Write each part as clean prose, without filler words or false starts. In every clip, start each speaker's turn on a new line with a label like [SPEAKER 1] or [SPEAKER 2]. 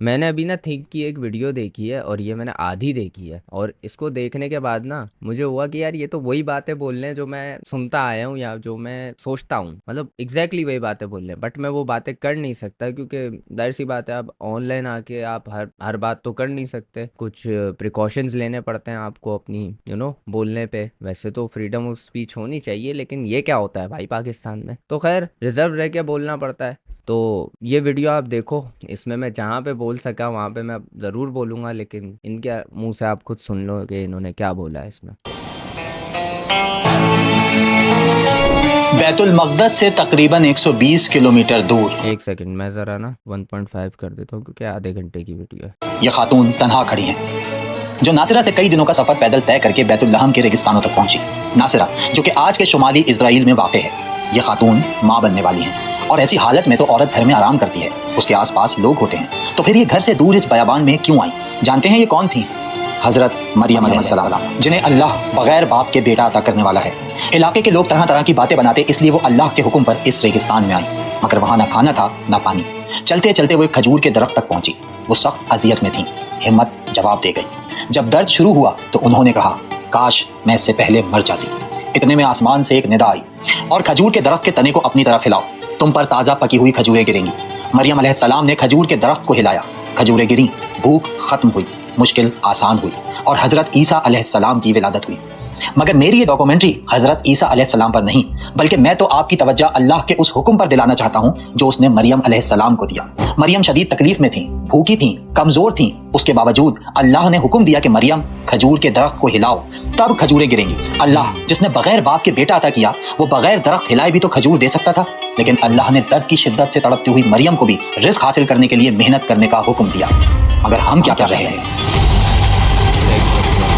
[SPEAKER 1] मैंने अभी ना थिंक की एक वीडियो देखी है और ये मैंने आधी देखी है, और इसको देखने के बाद ना मुझे हुआ कि यार ये तो वही बातें बोल रहे हैं जो मैं सुनता आया हूँ या जो मैं सोचता हूँ, मतलब एग्जैक्टली वही बातें बोल रहे हैं, बट मैं वो बातें कर नहीं सकता क्योंकि जाहिर सी बात है, अब ऑनलाइन आके आप हर हर बात तो कर नहीं सकते, कुछ प्रिकॉशंस लेने पड़ते हैं आपको अपनी बोलने पे। वैसे तो फ्रीडम ऑफ स्पीच होनी चाहिए, लेकिन ये क्या होता है भाई पाकिस्तान में, तो खैर रिजर्व रह के बोलना पड़ता है। तो ये वीडियो आप देखो, इसमें मैं जहाँ पे बोल सका वहाँ पे मैं ज़रूर बोलूँगा, लेकिन इनके मुंह से आप खुद सुन लो कि इन्होंने क्या बोला है इसमें।
[SPEAKER 2] बैतुल मक़दस से तकरीबन 120 किलोमीटर दूर
[SPEAKER 1] एक सेकंड, मैं ज़रा ना 1.5 कर देता हूँ क्योंकि आधे घंटे की वीडियो है।
[SPEAKER 2] ये खातून तन्हा खड़ी हैं, जो नासिरा से कई दिनों का सफर पैदल तय करके बैतुल लहम के रेगिस्तानों तक पहुंची। नासिरा जो कि आज के शुमाली इजराइल में वाक़ है। ये खातून माँ बनने वाली हैं और ऐसी हालत में तो औरत घर में आराम करती है, उसके आसपास लोग होते हैं, तो फिर ये घर से दूर इस बयाबान में क्यों आई? जानते हैं ये कौन थी? हजरत मरियम अलैहिस्सलाम, जिन्हें अल्लाह बगैर बाप के बेटा अता करने वाला है। इलाके के लोग तरह तरह की बातें बनाते, इसलिए वो अल्लाह के हुक्म पर इस रेगिस्तान में आई, मगर वहां ना खाना था ना पानी। चलते चलते वो एक खजूर के दरख्त तक पहुंची। वो सख्त अजियत में थी, हिम्मत जवाब दे गई। जब दर्द शुरू हुआ तो उन्होंने कहा, काश मैं इससे पहले मर जाती। इतने में आसमान से एक निदा आई, और खजूर के दरख्त के तने को अपनी तरफ हिलाओ, तुम पर ताज़ा पकी हुई खजूरें गिरेंगी। मरियम अलैहिस्सलाम ने खजूर के दरख्त को हिलाया, खजूरें गिरी, भूख खत्म हुई, मुश्किल आसान हुई, और हजरत ईसा अलैहिस्सलाम की विलादत हुई। मगर मेरी ये डॉक्यूमेंट्री हजरत ईसा अलैहिस्सलाम पर नहीं, बल्कि मैं तो आपकी तवज्जो अल्लाह के उस हुक्म पर दिलाना चाहता हूँ जो उसने मरियम अलैहिस्सलाम को दिया। मरियम शदीद तकलीफ में थी, भूखी थी, कमजोर थी, उसके बावजूद अल्लाह ने हुक्म दिया कि मरियम खजूर के दरख्त को हिलाओ, तब खजूरें गिरेंगी। अल्लाह जिसने बगैर बाप के बेटा अता किया, वो बगैर दरख्त हिलाए भी तो खजूर दे सकता था, लेकिन अल्लाह ने दर्द की शिद्दत से तड़पती हुई मरियम को भी रिस्क हासिल करने के लिए मेहनत करने का हुक्म दिया। मगर हम क्या कर रहे हैं?
[SPEAKER 1] देख सकते हो,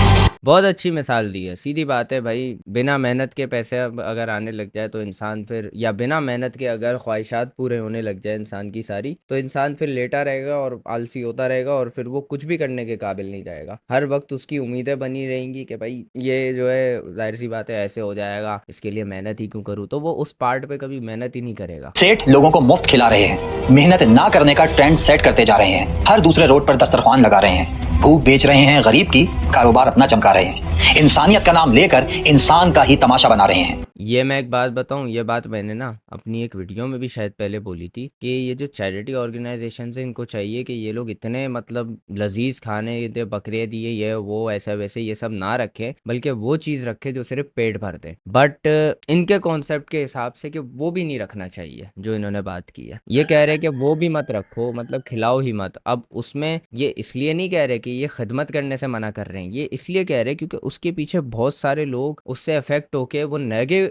[SPEAKER 1] बहुत अच्छी मिसाल दी है। सीधी बात है भाई, बिना मेहनत के पैसे अब अगर आने लग जाए तो इंसान फिर, या बिना मेहनत के अगर ख्वाहिशात पूरे होने लग जाए इंसान की सारी, तो इंसान फिर लेटा रहेगा और आलसी होता रहेगा और फिर वो कुछ भी करने के काबिल नहीं रहेगा। हर वक्त उसकी उम्मीदें बनी रहेंगी कि भाई ये जो है जाहिर सी बात है ऐसे हो जाएगा, इसके लिए मेहनत ही क्यों करूँ, तो वो उस पार्ट पे कभी मेहनत ही नहीं करेगा।
[SPEAKER 2] सेठ लोगों को मुफ्त खिला रहे हैं, मेहनत ना करने का ट्रेंड सेट करते जा रहे हैं, हर दूसरे रोड पर दस्तरखान लगा रहे हैं, भूख बेच रहे हैं गरीब की, कारोबार अपना चमका रहे हैं, इंसानियत का नाम लेकर इंसान का ही तमाशा बना रहे हैं।
[SPEAKER 1] ये मैं एक बात बताऊं, ये बात मैंने ना अपनी एक वीडियो में भी शायद पहले बोली थी कि ये जो चैरिटी ऑर्गेनाइजेशन है इनको चाहिए कि ये लोग इतने मतलब लजीज खाने दे, बकरे दिए, ये वो ऐसा वैसे ये सब ना रखें, बल्कि वो चीज़ रखे जो सिर्फ पेट भर दे। बट इनके कॉन्सेप्ट के हिसाब से कि वो भी नहीं रखना चाहिए जो इन्होंने बात की है। ये कह रहे हैं कि वो भी मत रखो, मतलब खिलाओ ही मत। अब उसमें ये इसलिए नहीं कह रहे कि ये खिदमत करने से मना कर रहे हैं, ये इसलिए कह रहे हैं क्योंकि उसके पीछे बहुत सारे लोग उससे अफेक्ट होके वो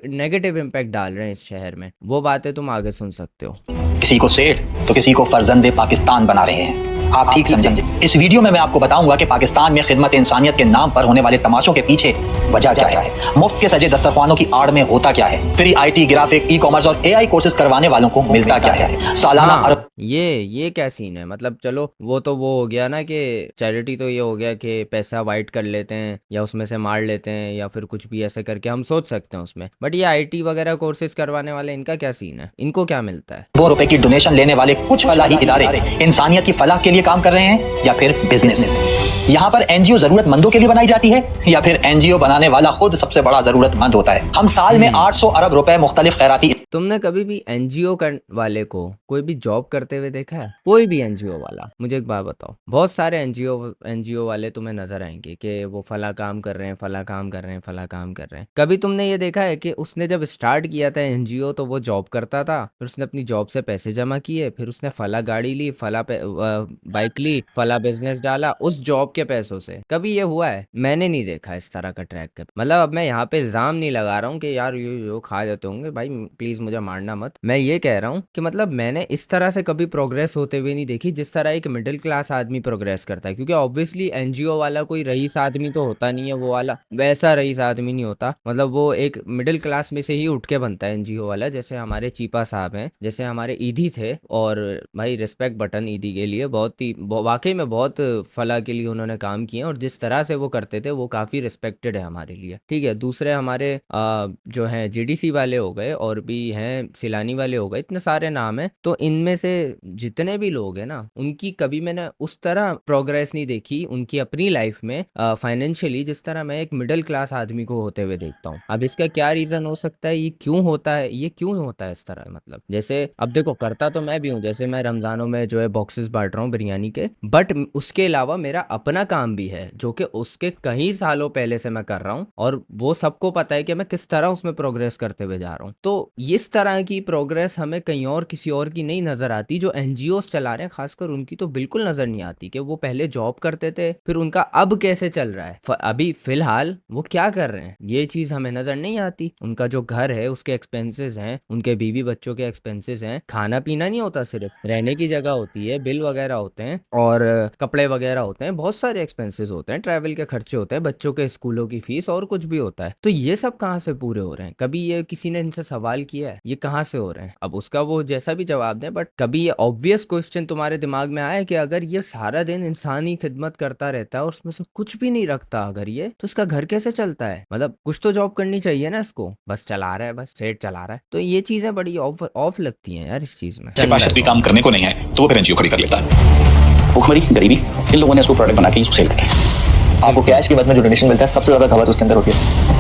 [SPEAKER 1] नेगेटिव इम्पैक्ट डाल रहे हैं इस शहर में। वो बातें तुम आगे सुन सकते हो।
[SPEAKER 2] किसी को सेठ तो किसी को फर्जंदे पाकिस्तान बना रहे हैं। आप ठीक समझेंगे। इस वीडियो में मैं आपको बताऊंगा कि पाकिस्तान में खिदमत इंसानियत के नाम पर होने वाले तमाशों के पीछे वजह क्या है, मुफ्त के सजे दस्तरखानों की आड़ में होता क्या है, free IT, graphic, e commerce और एआई कोर्सेज करवाने वालों को मिलता क्या है, सालाना
[SPEAKER 1] हाँ, ये क्या सीन है, मतलब चलो वो हो गया ना कि चैरिटी तो ये हो गया कि पैसा वाइट कर लेते हैं या उसमें से मार लेते हैं या फिर कुछ भी ऐसे करके हम सोच सकते हैं उसमें, बट ये आईटी वगैरह कोर्सेज करवाने वाले, इनका क्या सीन है, इनको क्या मिलता है?
[SPEAKER 2] ₹2 की डोनेशन लेने वाले कुछ फलाही इदारे इंसानियत की फलाह के लिए काम कर रहे हैं या फिर बिजनेस? यहाँ पर एनजीओ जरूरतमंदों के लिए बनाई जाती है या फिर एनजीओ बनाने वाला खुद सबसे बड़ा जरूरतमंद होता है? हम साल में 800 अरब रुपए मुख्तलिफ खैराती।
[SPEAKER 1] तुमने कभी भी एनजीओ वाले को कोई भी जॉब करते हुए देखा है? कोई भी एनजीओ वाला मुझे एक बात बताओ, बहुत सारे एनजीओ वाले तुम्हें नजर आएंगे कि वो फला काम कर रहे हैं, फला काम कर रहे हैं, फला काम कर रहे हैं। कभी तुमने ये देखा है कि उसने जब स्टार्ट किया था एनजीओ तो वो जॉब करता था, फिर उसने अपनी जॉब से पैसे जमा किए, फिर उसने फला गाड़ी ली, फला बाइक ली, फला बिजनेस डाला उस जॉब के पैसों से? कभी ये हुआ है? मैंने नहीं देखा इस तरह का ट्रैक। मतलब अब मैं यहाँ पे इल्जाम नहीं लगा रहा हूँ कि यार यो खा जाते होंगे, भाई प्लीज मुझे मारना मत। मैं ये कह रहा हूँ कि मतलब मैंने इस तरह से कभी प्रोग्रेस होते हुए नहीं देखी जिस तरह एक मिडिल क्लास आदमी प्रोग्रेस करता है, क्योंकि ऑब्वियसली एनजीओ वाला कोई रईस आदमी तो होता नहीं है, वो वाला वैसा रईस आदमी नहीं होता, मतलब वो एक मिडिल क्लास में से ही उठ के बनता है एनजीओ वाला। जैसे हमारे चीपा साहब हैं, जैसे हमारे ईदी थे, और भाई रिस्पेक्ट बटन ईदी के लिए, बहुत वाकई में बहुत फला के लिए उन्होंने काम किए, और जिस तरह से वो करते थे वो काफ़ी रिस्पेक्टेड है हमारे लिए। ठीक है, दूसरे हमारे जो हैं जीडीसी वाले हो गए, और भी हैं सिलानी वाले हो गए, इतने सारे नाम हैं। तो इनमें से जितने भी लोग हैं ना, उनकी कभी मैंने उस तरह प्रोग्रेस नहीं देखी उनकी अपनी लाइफ में फाइनेंशियली, जिस तरह मैं एक मिडिल क्लास आदमी को होते हुए देखता हूँ। अब इसका क्या रीज़न हो सकता है, ये क्यों होता है, ये क्यों होता है इस तरह? मतलब जैसे अब देखो, करता तो मैं भी हूँ, जैसे मैं रमज़ानों में जो है बॉक्सेस बांट रहा हूँ बिरयानी के, बट उसके अलावा मेरा अपना काम भी है जो कि उसके कई सालों पहले से मैं कर रहा हूँ, और वो सबको पता है कि मैं किस तरह उसमें प्रोग्रेस करते हुए जा रहा हूँ। तो इस तरह की प्रोग्रेस हमें कहीं और किसी और की नहीं नज़र आती। जो एनजीओस चला रहे हैं खासकर, उनकी तो बिल्कुल नज़र नहीं आती कि वो पहले जॉब करते थे, फिर उनका अब कैसे चल रहा है, अभी फिलहाल वो क्या कर रहे हैं, ये चीज़ हमें नज़र नहीं आती। उनका जो घर है उसके एक्सपेंसेस हैं, उनके बीवी बच्चों के एक्सपेंसेस हैं, खाना पीना नहीं होता, सिर्फ रहने की जगह होती है, बिल वगैरह होते हैं, और कपड़े वगैरह होते हैं, बहुत सारे एक्सपेंसेस होते हैं, ट्रैवल के खर्चे होते हैं, बच्चों के स्कूलों की फीस और कुछ भी होता है। तो ये सब कहाँ से पूरे हो रहे हैं? कभी ये किसी ने इनसे सवाल किया है ये कहाँ से हो रहे हैं? अब उसका वो जैसा भी जवाब दें, बट कभी ये ऑब्वियस क्वेश्चन तुम्हारे दिमाग में आया कि अगर ये सारा दिन इंसानी खिदमत करता रहता है और उसमें से कुछ भी नहीं रखता अगर ये, तो इसका घर कैसे चलता है? मतलब कुछ तो जॉब करनी चाहिए ना इसको, बस चला रहा है, बस सेट चला रहा है। तो ये चीजें बड़ी ऑफ लगती हैं यार इस चीज में।
[SPEAKER 2] के पास शतरी काम करने को नहीं है तो वो फिर एनजीओ खड़ी कर लेता है। भूखमरी, गरीबी, इन लोगों ने इसको प्रोडक्ट बना के इसको सेल किया। आपको कैश के बदले में जो डोनेशन मिलता है, सबसे ज्यादा खपत उसके अंदर होती है।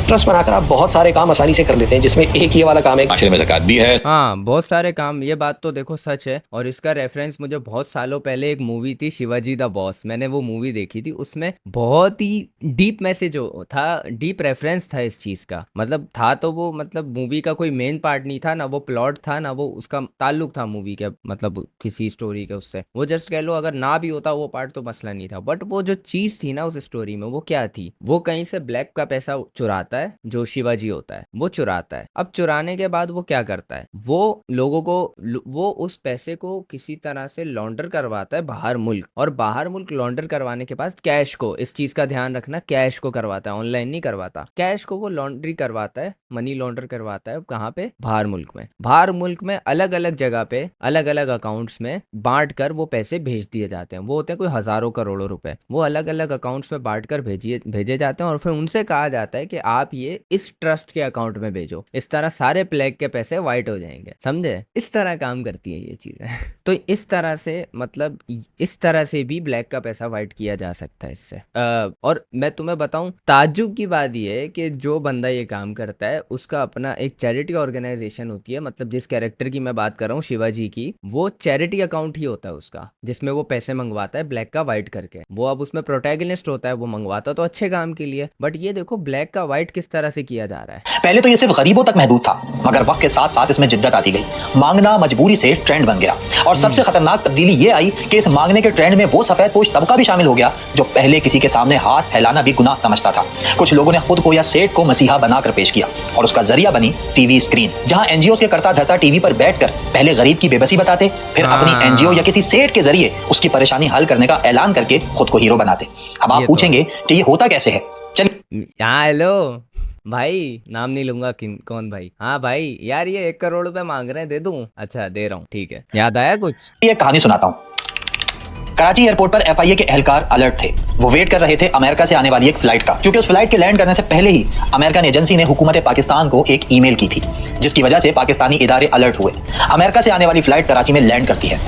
[SPEAKER 2] ट्रस्ट बनाकर आप बहुत सारे काम आसानी से कर लेते हैं, जिसमें एक ये वाला काम है, आखिर में ज़कात भी है।
[SPEAKER 1] हाँ, बहुत सारे काम, ये बात तो देखो सच है। और इसका रेफरेंस मुझे बहुत सालों पहले एक मूवी थी शिवाजी द बॉस, मैंने वो मूवी देखी थी, उसमें बहुत ही डीप मैसेज था, डीप रेफरेंस था इस चीज़ का। मतलब था तो वो, मतलब मूवी का कोई मेन पार्ट नहीं था ना, वो प्लॉट था ना वो उसका ताल्लुक था मूवी के, मतलब किसी स्टोरी के उससे। वो जस्ट कह लो अगर ना भी होता वो पार्ट तो मसला नहीं था, बट वो जो चीज़ थी ना उस स्टोरी में, वो क्या थी, वो कहीं से ब्लैक का पैसा चुराता है, जो शिवाजी होता है वो चुराता है। अब चुराने के बाद वो क्या करता है, वो लोगों को, वो उस पैसे को किसी तरह से लॉन्डर करवाता है बाहर मुल्क, और बाहर मुल्क लॉन्डर करवाने के बाद कैश को, इस चीज का ध्यान रखना, कैश को करवाता है, ऑनलाइन नहीं करवाता, कैश को वो लॉन्ड्री करवाता है, मनी लॉन्डर करवाता है। कहाँ पे? बाहर मुल्क में। बाहर मुल्क में अलग अलग जगह पे अलग अलग अकाउंट्स में बांट कर वो पैसे भेज दिए जाते हैं। वो होते हैं कोई हजारों करोड़ों रुपए, वो अलग अलग अकाउंट्स में बांट कर भेजे जाते हैं, और फिर उनसे कहा जाता है कि आप ये इस ट्रस्ट के अकाउंट में भेजो, इस तरह सारे प्लेग के पैसे वाइट हो जाएंगे। समझे? इस तरह काम करती है ये चीजें। तो इस तरह से, मतलब इस तरह से भी ब्लैक का पैसा वाइट किया जा सकता है इससे। और मैं तुम्हें बताऊं, ताज्जुब की बात यह है कि जो बंदा ये काम करता है उसका अपना एक चैरिटी ऑर्गेनाइजेशन होती है, मतलब जिस कैरेक्टर की मैं बात कर रहा हूँ शिवाजी की, वो चैरिटी अकाउंट ही होता है उसका, जिसमें वो पैसे मंगवाता है ब्लैक का वाइट करके। वो अब उसमें प्रोटैगनिस्ट होता है, वो मंगवाता तो अच्छे काम के लिए, बट ये देखो ब्लैक का वाइट किस तरह से किया जा रहा है।
[SPEAKER 2] पहले तो ये सिर्फ गरीबों तक महदूद था, मगर वक्त के साथ साथ इसमें जिद्दत आती गई, मांगना मजबूरी से ट्रेंड बन गया। और सबसे खतरनाक तब्दीली ये आई कि इस मांगने के ट्रेंड में वो सफेद पोश तबका भी शामिल हो गया जो पहले किसी के सामने हाथ फैलाना भी गुनाह समझता था। कुछ लोगों ने खुद को या सेठ को मसीहा बनाकर पेश किया, और उसका जरिया बनी टीवी स्क्रीन, जहां एनजीओ के करता धरता टीवी पर बैठकर पहले गरीब की बेबसी बताते, फिर अपनी एनजीओ या किसी सेठ के जरिए उसकी परेशानी हल करने का ऐलान करके खुद को हीरो बनाते। अब आप पूछेंगे कि ये होता कैसे है? चलिए।
[SPEAKER 1] हेलो भाई, नाम नहीं लूंगा, कौन भाई? हाँ भाई, यार ये 1 करोड़ रुपए मांग रहे हैं, दे दूं? अच्छा दे रहा हूँ, ठीक है। याद आया कुछ?
[SPEAKER 2] ये कहानी सुनाता हूँ। कराची एयरपोर्ट पर एफआईए के एहलकार अलर्ट थे। वो वेट कर रहे थे अमेरिका से आने वाली एक फ्लाइट का, क्योंकि उस फ्लाइट के लैंड करने से पहले ही अमेरिकन एजेंसी ने हुकूमत पाकिस्तान को एक ईमेल की थी, जिसकी वजह से पाकिस्तानी इदारे अलर्ट हुए। अमेरिका से आने वाली फ्लाइट कराची में लैंड करती है।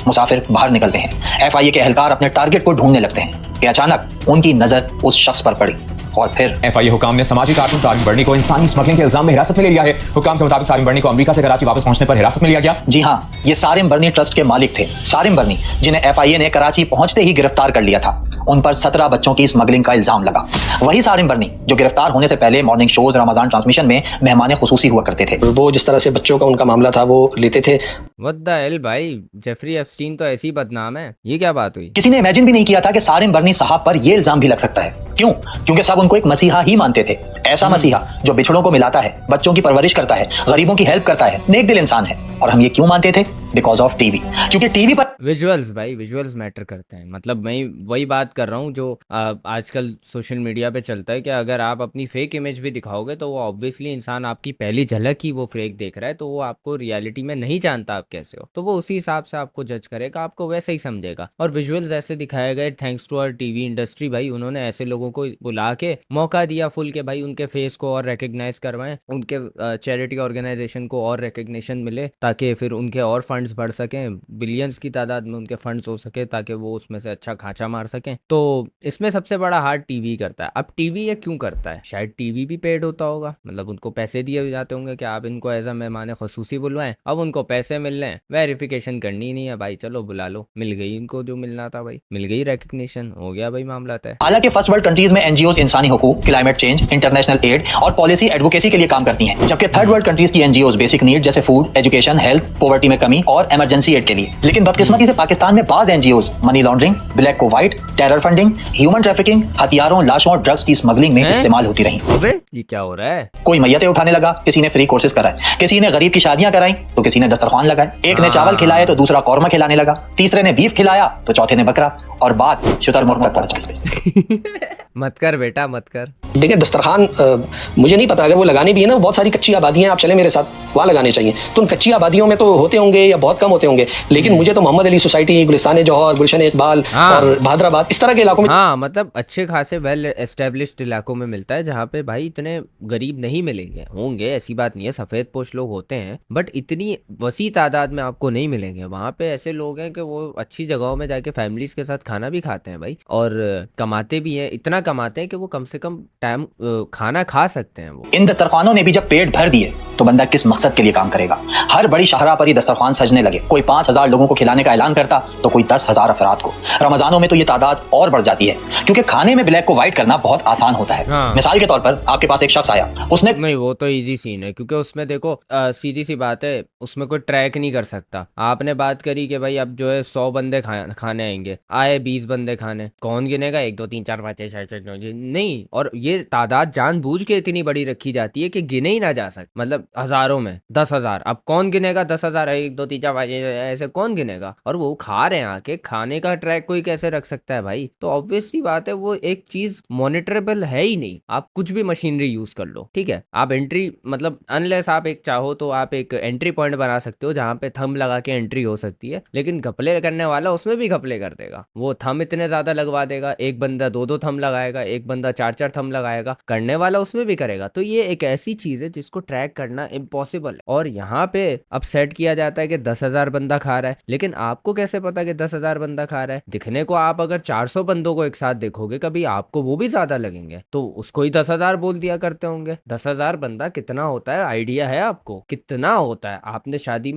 [SPEAKER 2] मुसाफिर बाहर निकलते हैं। एफआईए के एहलकार अपने टारगेट को ढूंढने लगते हैं कि अचानक उनकी नजर उस शख्स पर पड़ी, और फिर
[SPEAKER 3] एफआईए हुकाम ने समाजी कारकुन सारिम बर्नी को इंसानी स्मगलिंग के इल्जाम में हिरासत में ले लिया है। हुकाम के मुताबिक सारिम बर्नी को अमेरिका से कराची वापस पहुंचने पर हिरासत में लिया गया।
[SPEAKER 2] जी हाँ, ये सारिम बर्नी ट्रस्ट के मालिक थे। सारिम बर्नी, जिन्हें एफआईए ने कराची पहुंचते ही गिरफ्तार कर लिया था, उन पर 17 बच्चों की स्मगलिंग का इल्जाम लगा। वही सारिम बर्नी जो गिरफ्तार होने से पहले मॉर्निंग शोज, रमजान ट्रांसमिशन में मेहमान खुसूसी हुआ करते थे।
[SPEAKER 4] वो जिस तरह से बच्चों का उनका मामला था वो लेते थे।
[SPEAKER 1] व्हाट द हेल भाई, जेफरी एप्स्टीन तो ऐसी बदनाम है, ये क्या बात हुई?
[SPEAKER 2] किसी ने इमेजिन भी नहीं किया था कि सारिम बर्नी साहब पर यह इल्जाम भी लग सकता है। क्यों? क्योंकि सब उनको एक मसीहा ही मानते थे। ऐसा मसीहा जो बिछड़ों को मिलाता है, बच्चों की परवरिश करता है, गरीबों की हेल्प करता है, नेक दिल इंसान है। और हम ये क्यों मानते थे? बिकॉज ऑफ टीवी, क्योंकि टीवी पर
[SPEAKER 1] विजुअल्स भाई, विजुअल्स मैटर करते हैं। मतलब मैं वही बात कर रहा हूँ जो आजकल सोशल मीडिया पे चलता है कि अगर आप अपनी फेक इमेज भी दिखाओगे तो वो ऑब्वियसली इंसान आपकी पहली झलक ही वो फेक देख रहा है, तो वो आपको रियलिटी में नहीं जानता आप कैसे हो, तो वो उसी हिसाब से आपको जज करेगा, आपको वैसे ही समझेगा। और विजुअल्स ऐसे दिखाए गए thanks to our TV industry भाई, उन्होंने ऐसे लोगों को बुला के मौका दिया फुल के भाई उनके फेस को और रिकग्नाइज करवाएं, उनके चैरिटी ऑर्गेनाइजेशन को और रिकग्निशन मिले, ताकि फिर उनके और फंड्स बढ़ सकें, बिलियंस की तादाद में उनके फंड्स हो सके, ताकि वो उसमें से अच्छा खांचा मार सकें। तो इसमें सबसे बड़ा हाथ टीवी करता है। अब टीवी ये क्यों करता है? शायद टीवी भी पेड होता होगा, मतलब उनको पैसे दिए जाते होंगे कि आप इनको एज अ मेहमान खसूसी बुलवाएं। अब उनको पैसे मिल रहे हैं, वेरिफिकेशन करनी नहीं है भाई, चलो बुला लो, मिल गई इनको जो मिलना था भाई, मिल गई रिकग्निशन, हो गया भाई मामला तय।
[SPEAKER 2] हालांकि फर्स्ट वर्ल्ड कंट्रीज में एनजीओ इंसानी हुकूक, क्लाइमेट चेंज, इंटरनेशनल एड और पॉलिसी एडवोकेसी के लिए काम करती हैं, जबकि थर्ड वर्ल्ड कंट्रीज की एनजीओ बेसिक नीड जैसे फूड, एजुकेशन, हेल्थ, पॉवर्टी में कमी और इमरजेंसी एड के लिए। लेकिन बदकिस्मती से पाकिस्तान में बाज एनजीओ मनी लॉन्ड्रिंग, ब्लैक को white, terror funding, human trafficking, हथियारों, लाशों और ड्रग्स की स्मगलिंग में इस्तेमाल होती रही।
[SPEAKER 1] अबे ये क्या हो रहा है?
[SPEAKER 2] कोई मैयतें उठाने लगा, किसी ने फ्री कोर्सेज कराए, किसी ने गरीब की शादियां कराई तो किसी ने दस्तरखान लगाए, एक ने चावल खिलाए तो दूसरा कौरमा खिलाने लगा, तीसरे ने बीफ खिलाया तो चौथे ने बकरा, और बात शुतुरमुर्ग तक पहुंच गई।
[SPEAKER 1] मत कर बेटा, मत कर।
[SPEAKER 4] देखिए दस्तरखान मुझे नहीं पता, अगर वो लगानी भी है ना, बहुत सारी कच्ची आबादियां, आप चले मेरे साथ, वहाँ लगाने चाहिए। तो उन कच्ची आबादियों में तो होते होंगे या बहुत कम होते होंगे, लेकिन मुझे तो मोहम्मद अली सोसाइटी, गुलिस्तान जौहर, गुलशन इकबाल और बहादुराबाद, इस तरह के इलाकों में
[SPEAKER 1] हाँ, मतलब अच्छे खासे वेल एस्टेब्लिश्ड इलाकों में मिलता है, जहाँ पे भाई इतने गरीब नहीं मिलेंगे, होंगे ऐसी बात नहीं है, सफ़ेद पोश लोग होते हैं, बट इतनी वसी तादाद में आपको नहीं मिलेंगे। वहाँ पे ऐसे लोग हैं कि वो अच्छी जगहों में जाके फैमिलीज के साथ खाना भी खाते हैं भाई, और कमाते भी हैं, इतना कमाते हैं कि वो कम से कम टाइम खाना खा सकते हैं वो।
[SPEAKER 2] इन दस्तरखानों ने भी जब पेट भर दिए तो बंदा किस मकसद के लिए काम करेगा? हर बड़ी शाहरा पर ही दस्तरखान सजने लगे, कोई 5,000 लोगों को खिलाने का ऐलान करता तो कोई 10,000 अफराद को। रमजानों में तो ये तादाद और बढ़ जाती है, क्योंकि खाने में ब्लैक को व्हाइट करना बहुत आसान होता है।
[SPEAKER 1] हाँ।
[SPEAKER 2] मिसाल के तौर पर आपके पास एक शख्स आया, उसने
[SPEAKER 1] नहीं, वो तो इजी सीन है, क्योंकि उसमें देखो सीधी सी बात है, उसमें कोई ट्रैक नहीं कर सकता। आपने बात करी कि भाई अब जो है 100 बंदे खाने आएंगे, आए 20 बंदे खाने, कौन गिनेगा? 1 2 3 4 5 6 7 8 9 नहीं। और ये तादाद जानबूझ के इतनी बड़ी रखी जाती है कि गिने ही ना जा सकते, मतलब हजारों में 10,000। अब कौन गिनेगा 10,000? 1 2 3 4 5 ऐसे कौन गिनेगा? और वो खा रहे हैं आके, खाने का ट्रैक कोई कैसे रख सकता है भाई? तो ऑब्वियसली बात है, वो एक चीज मॉनिटरेबल है ही नहीं। आप कुछ भी मशीनरी यूज कर लो, ठीक है, आप एंट्री, मतलब अनलेस आप एक चाहो तो आप एक एंट्री पॉइंट बना सकते हो जहाँ पे थंब लगा के एंट्री हो सकती है, लेकिन घपले करने वाला उसमें भी घपले कर देगा। वो थंब इतने ज्यादा लगवा देगा, एक बंदा 2 थंब लगाएगा, एक बंदा 4 थंब लगाएगा, करने वाला उसमें भी करेगा। तो ये एक ऐसी चीज है जिसको ट्रैक करना इम्पॉसिबल है। और यहाँ पे अब सेट किया जाता है कि 10,000 बंदा खा रहा है, लेकिन आपको कैसे पता कि 10,000 बंदा खा रहा है? दिखने को आप अगर 400 बंदों को एक साथ देखोगे, कभी आपको वो भी ज्यादा लगेंगे, तो उसको ही 10,000 बोल दिया करते होंगे। 10,000 बंदा कितना होता है? आइडिया है आपको कितना होता है? आपने शादी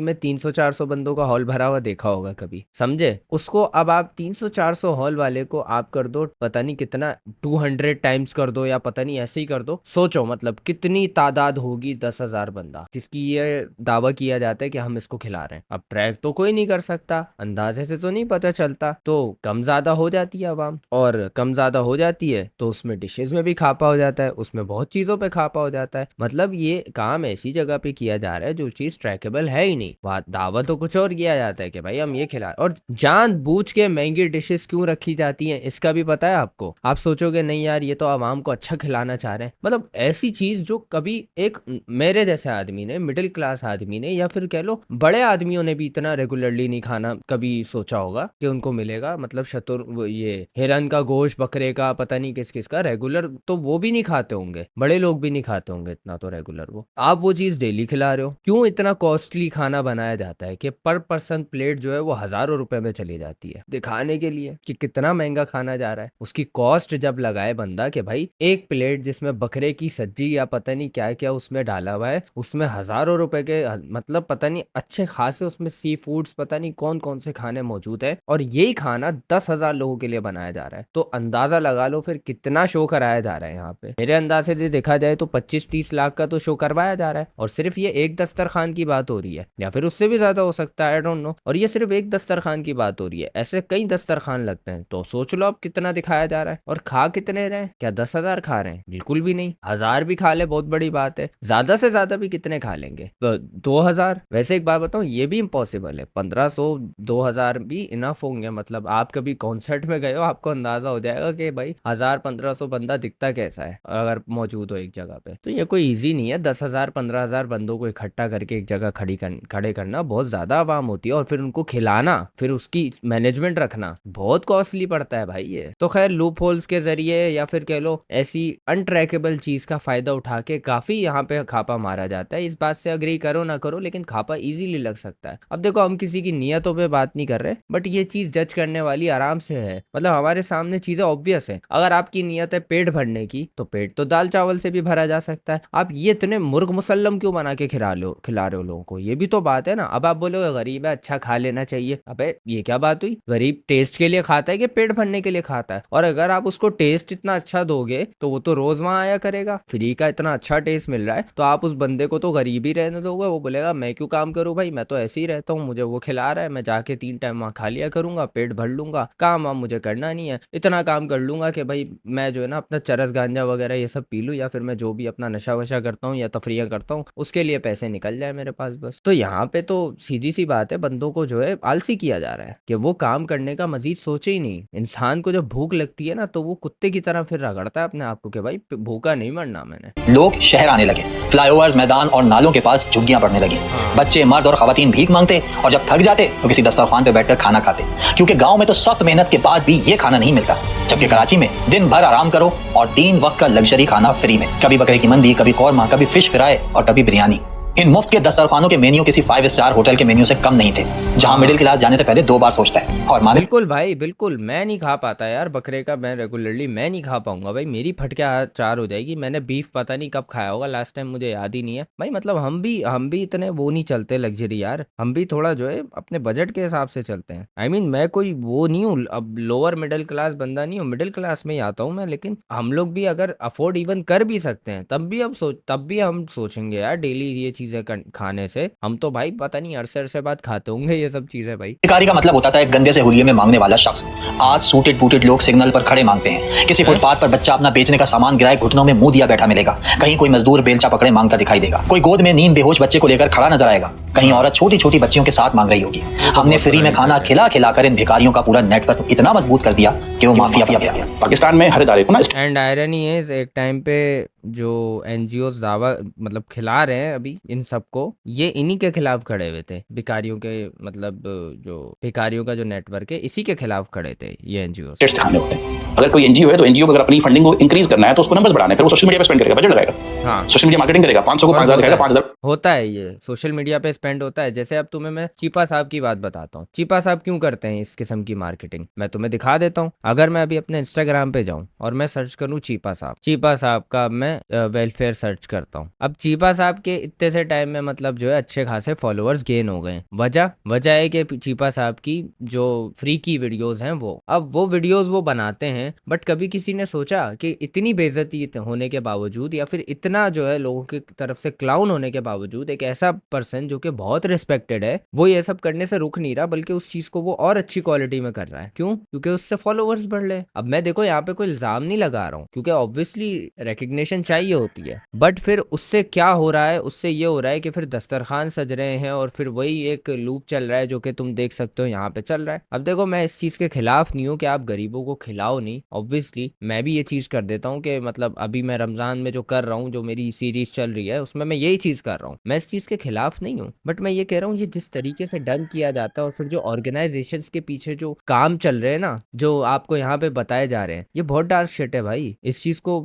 [SPEAKER 1] में 300-400 बंदों का हॉल भरा हुआ देखा होगा कभी, समझे? उसको अब आप 300-400 हॉल वाले को आप कर दो, पता नहीं कितना 200 टाइम्स कर दो, या पता नहीं ऐसे ही कर दो। सोचो मतलब कितनी तादाद होगी 10,000 बंदा, जिसकी ये दावा किया जाता है कि हम इसको खिला रहे हैं। अब ट्रैक तो कोई नहीं कर सकता, अंदाजे से तो नहीं पता चलता, तो कम ज्यादा हो जाती है आवाम, और कम ज्यादा हो जाती है तो उसमें डिशेज में भी खापा हो जाता है, उसमें बहुत चीजों पे खापा हो जाता है। मतलब ये काम ऐसी जगह पे किया जा रहा है जो चीज ट्रैकेबल है ही नहीं। दावा तो कुछ और किया जाता है कि भाई हम ये खिला, और जानबूझ के महंगी डिशेस क्यों रखी जाती हैं इसका भी पता है आपको। आप सोचोगे नहीं यार ये तो आवाम को अच्छा खिलाना चाह रहे हैं, मतलब ऐसी चीज जो कभी एक मेरे जैसे आदमी ने, मिडिल क्लास आदमी ने, या फिर कह लो बड़े आदमियों ने भी इतना रेगुलरली नहीं खाना कभी सोचा होगा कि उनको मिलेगा। मतलब ये हिरन का गोश्त, बकरे का, पता नहीं किस किस का रेगुलर तो वो भी नहीं खाते होंगे, बड़े लोग भी नहीं खाते होंगे इतना तो रेगुलर। वो आप वो चीज डेली खिला रहे हो। क्यों इतना कॉस्टली खाना बनाया जाता है कि पर पर्सन प्लेट जो है वो हजारों रुपए में चली जाती है, दिखाने के लिए कि कितना महंगा खाना जा रहा है। उसकी कॉस्ट जब लगाए बंदा कि भाई एक प्लेट जिसमें बकरे की सब्जी या पता नहीं क्या क्या उसमें डाला हुआ है, उसमें हजारों रुपए के, मतलब पता नहीं अच्छे खासे उसमें सी फूड्स, पता नहीं कौन कौन से खाने मौजूद है, और यही खाना 10,000 लोगों के लिए बनाया जा रहा है। तो अंदाजा लगा लो फिर कितना शो कराया जा रहा है यहाँ पे। मेरे अंदाजे से देखा जाए तो 25-30 लाख का तो शो करवाया जा रहा है, और सिर्फ ये एक दस्तरखान की बात हो रही है, या फिर उससे भी ज्यादा हो सकता है, आई डोंट नो। और ये सिर्फ एक दस्तरखान की बात हो रही है, ऐसे कई दस्तरखान लगते हैं। तो सोच लो अब कितना दिखाया जा रहा है, और खा कितने रहे हैं? क्या 10,000 खा रहे हैं? बिल्कुल भी नहीं। 1,000 भी खा ले बहुत बड़ी बात है। ज़्यादा से ज़्यादा भी कितने खा लेंगे? 2000। वैसे एक बात बताऊँ, ये भी इम्पॉसिबल है। 1500 2000 भी इनफ होंगे। मतलब आप कभी कॉन्सर्ट में गए हो, आपको अंदाज़ा हो जाएगा कि भाई 1000-1500 बंदा दिखता कैसा है अगर मौजूद हो एक जगह पे। तो ये कोई ईजी नहीं है। 10,000-15,000 बंदों को इकट्ठा करके एक जगह खड़े करना बहुत ज़्यादा आवाम होती है, और फिर उनको खिलाना, फिर उसकी मैनेजमेंट रखना बहुत कॉस्टली पड़ता है भाई ये। तो खैर लूप होल्स के जरिए या फिर कह लो ऐसी अनट्रैकेबल चीज़ का फ़ायदा उठा के काफ़ी यहाँ पे खापा मारा जाता है। इस बात से अग्री करो ना करो, लेकिन खापा इजीली लग सकता है। अब देखो, हम किसी की नियतों पे बात नहीं कर रहे, बट ये चीज़ जज करने वाली आराम से है। मतलब हमारे सामने चीज़ें ऑब्वियस है। अगर आपकी नियत है पेट भरने की, तो पेट तो दाल चावल से भी भरा जा सकता है। आप ये इतने मुर्ग मुसल्लम क्यों बना के खिला रहे हो लोगों को? ये भी तो बात है ना। अब आप बोलोगे गरीब है, अच्छा खा लेना चाहिए। अबे ये क्या बात हुई? गरीब टेस्ट के लिए खाता है कि पेट भरने के लिए खाता है? और अगर आप उसको टेस्ट इतना अच्छा दोगे तो वो तो रोज वहां आया करेगा। फ्री का इतना अच्छा टेस्ट मिल रहा है, तो आप उस बंदे को तो गरीब ही रहने दोगे। वो बोलेगा मैं क्यों काम करूं भाई, मैं तो ऐसे ही रहता हूँ, मुझे वो खिला रहा है, मैं जाके 3 टाइम वहाँ खा लिया करूंगा, पेट भर लूंगा, काम वाम मुझे करना नहीं है। इतना काम कर लूंगा कि भाई मैं जो है ना अपना चरस गांजा वगैरह ये सब पी लूँ, या फिर मैं जो भी अपना नशा वशा करता हूँ या तफरियाँ करता हूँ उसके लिए पैसे निकल जाए मेरे पास बस। तो यहाँ पे तो सीधी सी बात है, बंदों को जो है आलसी किया जा रहा है कि वो काम करने का मजीद सोचे ही नहीं। इंसान को जब भूख लगती है ना, तो वो कुत्ते की तरह फिर रगड़ता है अपने आप को कि भाई भूखा नहीं मरना मैंने।
[SPEAKER 2] लोग शहर आने लगे, फ्लाईओवर्स, मैदान और नालों के पास झुग्गियां पड़ने लगी। बच्चे, मर्द और खवातीन भीख मांगते, और जब थक जाते तो किसी दस्तरखान पे बैठकर खाना खाते, क्योंकि गांव में तो सख्त मेहनत के बाद भी ये खाना नहीं मिलता। जबकि कराची में दिन भर आराम करो और 3 वक्त का लग्जरी खाना फ्री में। कभी बकरे की मंदी, कभी कौरमा, कभी फिश फ्राई और कभी बिरयानी। इन मुफ्त के दस्तरखानों के मेन्यू किसी 5 स्टार होटल के मेन्यू से कम नहीं थे, जहां मिडिल क्लास जाने से पहले 2 बार सोचता है। और मालिक
[SPEAKER 1] बिल्कुल भाई बिल्कुल, मैं नहीं खा पाता यार बकरे का। मैं रेगुलरली मैं नहीं खा पाऊंगा भाई, मेरी फटके चार हो जाएगी। मैंने बीफ पता नहीं कब खाया होगा लास्ट टाइम, मुझे याद ही नहीं है भाई। मतलब हम भी इतने वो नहीं चलते लग्जरी यार। हम भी थोड़ा जो है अपने बजट के हिसाब से चलते हैं। आई मीन मैं कोई वो नहीं हूँ, अब लोअर मिडिल क्लास बंदा नहीं हूँ, मिडिल क्लास में ही आता हूँ मैं। लेकिन हम लोग भी अगर अफोर्ड इवन कर भी सकते हैं, तब भी हम सोचेंगे यार डेली ये चीजें खाने से। हम तो भाई पता नहीं अरसे बाद खाते होंगे ये सब चीजें भाई।
[SPEAKER 2] भिखारी का मतलब होता था एक गंदे से हुलिये में मांगने वाला शख्स। आज सूटेड बूटेड लोग सिग्नल पर खड़े मांगते हैं। किसी फुटपाथ पर बच्चा अपना बेचने का सामान गिराए घुटनों में मुंह दिया बैठा मिलेगा। कहीं कोई मजदूर बेलचा पकड़े मांगता दिखाई देगा। कोई गोद में नीम बेहोश बच्चे को लेकर खड़ा नजर आएगा। कहीं औरत छोटी छोटी बच्चियों के साथ मांग रही होगी। हमने फ्री में खाना खिला खिलाकर इन भिखारियों का पूरा नेटवर्क इतना मजबूत कर दिया कि वो माफिया बन गया।
[SPEAKER 5] पाकिस्तान में हर इदारे को ना
[SPEAKER 1] एंड आयरनी इज, एक टाइम पे जो एनजीओ दावा मतलब खिला रहे हैं अभी इन सबको, ये इन्हीं के खिलाफ खड़े हुए थे। भिखारियों के मतलब जो भिखारियों का जो नेटवर्क है इसी के खिलाफ खड़े थे ये एनजीओ।
[SPEAKER 5] टेस्ट दिखाने होते हैं। अगर कोई एनजीओ है तो एनजीओ को अगर अपनी फंडिंग को इंक्रीज करना है तो उसको नंबर्स बढ़ाने, फिर वो सोशल मीडिया पे स्पेंड करेगा, बजट लगाएगा।
[SPEAKER 1] हाँ
[SPEAKER 5] सोशल मीडिया मार्केटिंग करेगा, 500 को 5000 दिखाएगा, 5000
[SPEAKER 1] होता है ये सोशल मीडिया पे स्पेंड होता है। जैसे अब तुम्हें मैं चीपा साहब की बात बताता हूँ। चीपा साहब क्यों करते हैं इस किस्म की मार्केटिंग, मैं तुम्हें दिखा देता हूँ। अगर मैं अभी अपने इंस्टाग्राम पे जाऊँ और मैं सर्च करूँ चीपा साहब का मैं वेलफेयर सर्च करता हूँ। अब चीपा साहब के इतने से टाइम में मतलब जो है अच्छे खासे फॉलोअर्स गेन हो गए। वजह है कि चीपा साहब की जो फ्री की वीडियोस हैं वो वीडियोस वो बनाते हैं, बट कभी किसी ने सोचा कि इतनी बेइज्जती होने के बावजूद या फिर इतना जो है लोगों की तरफ से क्लाउन होने के बावजूद एक ऐसा पर्सन जो कि बहुत रिस्पेक्टेड है वो ये सब करने से रुक नहीं रहा, बल्कि उस चीज को वो और अच्छी क्वालिटी में कर रहा है। क्यों? क्योंकि उससे फॉलोअर्स बढ़ रहे। अब मैं देखो यहाँ पे कोई इल्जाम नहीं लगा रहा हूँ, क्योंकि ऑब्वियसली रिकग्निशन चाहिए होती है, बट फिर उससे क्या हो रहा है, उससे ये हो रहा है कि फिर दस्तरखान सज रहे हैं और फिर वही एक लूप चल रहा है जो कि तुम देख सकते हो यहाँ पे चल रहा है। अब देखो मैं इस चीज के खिलाफ नहीं हूँ कि आप गरीबों को खिलाओ नहीं, ऑब्वियसली मैं भी ये चीज कर देता हूँ कि मतलब अभी मैं रमजान में जो कर रहा हूँ, जो मेरी सीरीज चल रही है उसमें मैं यही चीज कर रहा हूँ। मैं इस चीज के खिलाफ नहीं हूँ, बट मैं ये कह रहा हूँ ये जिस तरीके से डन किया जाता है और फिर जो ऑर्गेनाइजेशंस के पीछे जो काम चल रहे हैं ना, जो आपको यहाँ पे बताए जा रहे हैं, ये बहुत डार्क शिट है भाई। इस चीज को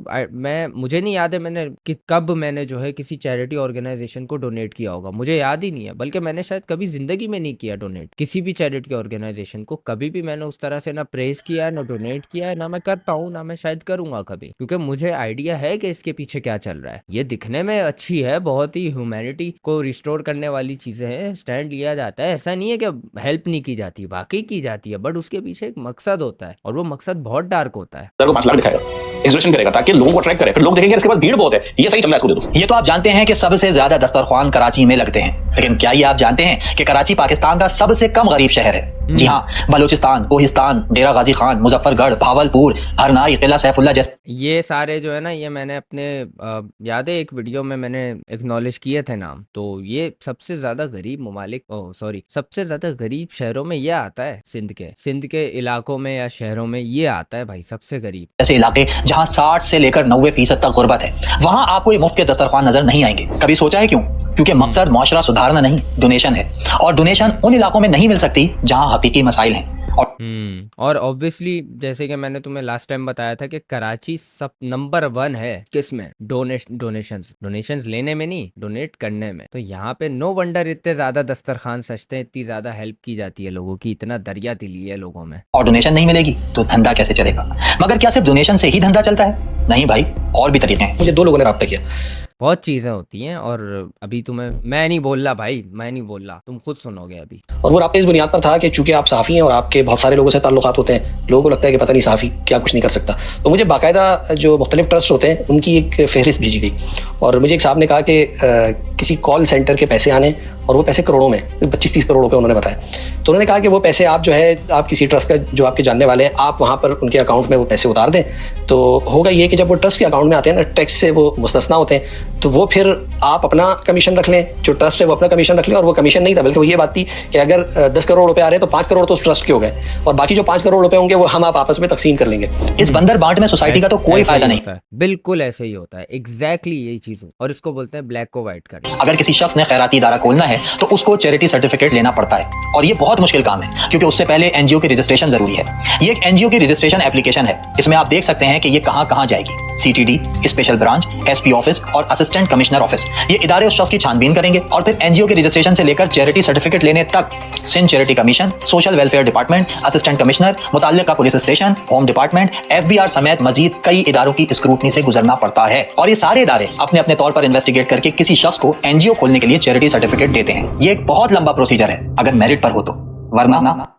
[SPEAKER 1] मुझे नहीं याद है मैंने कब मैंने जो है किसी चैरिटी ऑर्गेनाइजेशन को डोनेट किया होगा, मुझे याद ही नहीं है। बल्कि मैंने शायद कभी जिंदगी में नहीं किया डोनेट किसी भी चैरिटी ऑर्गेनाइजेशन को। कभी भी मैंने उस तरह से ना प्रेस किया है, ना डोनेट किया है, ना मैं करता हूँ, ना मैं शायद करूंगा कभी, क्योंकि मुझे आइडिया है कि इसके पीछे क्या चल रहा है। ये दिखने में अच्छी है, बहुत ही ह्यूमैनिटी को रिस्टोर करने वाली चीजें हैं, स्टैंड लिया जाता है, ऐसा नहीं है कि हेल्प नहीं की जाती, वाकई की जाती है, बट उसके पीछे एक मकसद होता है और वो मकसद बहुत डार्क होता है।
[SPEAKER 5] 5 लाख दिखाएगा, एग्जीबिशन करेगा ताकि लोगों को अट्रैक्ट करे, फिर लोग देखेंगे इसके पास भीड़ बहुत है, ये सही चल रहा है, इसको दे दो।
[SPEAKER 2] ये तो आप जानते हैं कि सबसे ज्यादा दस्तरखान कराची में लगते हैं, लेकिन क्या ये आप जानते हैं कि कराची पाकिस्तान का सबसे कम गरीब शहर है? जी हाँ, बलूचिस्तान, कोहिस्तान, डेरा गाजी खान, मुजफ्फरगढ़, भावलपुर, हरनाई, किला सैफुल्ला जैसे
[SPEAKER 1] ये सारे जो है ना, ये मैंने अपने याद है एक वीडियो में मैंने एक्नॉलेज किए थे नाम। तो ये सबसे ज्यादा गरीब ममालिक, ओह सॉरी, सबसे ज्यादा गरीब शहरों में ये आता है। सिंध के इलाकों में या शहरों में ये आता है भाई, सबसे गरीब।
[SPEAKER 2] ऐसे इलाके जहां 60 से लेकर 90% तक गुर्बत है, वहां आपको ये मुफ्त के दस्तरखान नजर नहीं आएंगे। कभी सोचा है क्यों? क्योंकि मकसद मुआशरा सुधारना नहीं, डोनेशन है। और डोनेशन उन इलाकों में नहीं मिल सकती जहां हकीकी मसाइल हैं।
[SPEAKER 1] और ऑब्वियसली जैसे कि मैंने तुम्हें लास्ट टाइम बताया था कि कराची सब नंबर 1 है किसमें, डोनेशंस लेने में नहीं, डोनेट करने में। तो यहाँ पे नो वंडर इतने ज्यादा दस्तरखान सजते हैं, इतनी ज्यादा हेल्प की जाती है लोगों की, इतना दरिया दिली है लोगों में।
[SPEAKER 2] और डोनेशन नहीं मिलेगी तो धंधा कैसे चलेगा? मगर क्या सिर्फ डोनेशन से ही धंधा चलता है? नहीं भाई, और भी तरीके हैं।
[SPEAKER 4] मुझे 2 लोगों ने रब्ता किया।
[SPEAKER 1] बहुत चीजें होती हैं और अभी तुम्हें मैं नहीं बोल रहा भाई, मैं नहीं बोल रहा, तुम खुद सुनोगे अभी।
[SPEAKER 4] और वो रब्ता इस बुनियाद पर था कि चूंकि आप सहाफ़ी हैं और आपके बहुत सारे लोगों से ताल्लुकात होते हैं, लोगों को लगता है कि पता नहीं सहाफ़ी क्या कुछ नहीं कर सकता। तो मुझे बाकायदा जो मुख्तलिफ ट्रस्ट होते हैं उनकी एक फ़हरिस्त भेजी गई और मुझे एक साहब ने कहा कि किसी कॉल सेंटर के पैसे आने, और वो पैसे करोड़ों में, 25-30 करोड़ रुपए उन्होंने बताया। तो उन्होंने कहा कि वो पैसे आप जो है, आप किसी ट्रस्ट का जो आपके जानने वाले हैं, आप वहाँ पर उनके अकाउंट में वो पैसे उतार दें। तो होगा ये कि जब वो ट्रस्ट के अकाउंट में आते हैं ना, टैक्स से वो मुस्तस्ना होते हैं, तो वो फिर आप अपना कमीशन रख लें, जो ट्रस्ट है वो अपना कमीशन रख लें। और वो कमीशन नहीं था, बल्कि वो ये बात थी कि अगर 10 करोड़ रुपए आ रहे हैं तो 5 करोड़ तो उस ट्रस्ट के हो गए, और बाकी जो 5 करोड़ रुपए होंगे वो हम आप आपस में तकसीम कर लेंगे।
[SPEAKER 2] इस बंदर बांट में सोसाइटी का तो कोई
[SPEAKER 1] ऐसा
[SPEAKER 2] फायदा
[SPEAKER 1] ही
[SPEAKER 2] नहीं।
[SPEAKER 1] होता है, बिल्कुल ऐसे ही होता है, एग्जैक्टली यही चीज है। और इसको बोलते हैं ब्लैक को व्हाइट करना।
[SPEAKER 2] अगर किसी शख्स ने खैराती इदारा खोलना है तो उसको चैरिटी सर्टिफिकेट लेना पड़ता है, और ये बहुत मुश्किल काम है क्योंकि उससे पहले एनजीओ की रजिस्ट्रेशन जरूरी है। ये एक एनजीओ की रजिस्ट्रेशन एप्लीकेशन है। इसमें आप देख सकते हैं कि ये कहां कहां जाएगी। CTD, special branch, SP office और असिस्टेंट कमिश्नर ऑफिस, ये इदारे उस शख्स की छानबीन करेंगे। और फिर एनजीओ के रजिस्ट्रेशन से लेकर चैरिटी सर्टिफिकेट लेने तक Sindh charity commission, social welfare department, assistant commissioner, मुताल्लिका police station, home department, FBR समेत मजीद कई इदारों की स्क्रूटनी से गुजरना पड़ता है। और ये सारे इदारे अपने अपने तौर पर इन्वेस्टिगेट करके किसी शख्स को एनजीओ खोलने के लिए चैरिटी सर्टिफिकेट देते हैं। ये एक बहुत लंबा प्रोसीजर है अगर मेरिट पर हो तो, वरना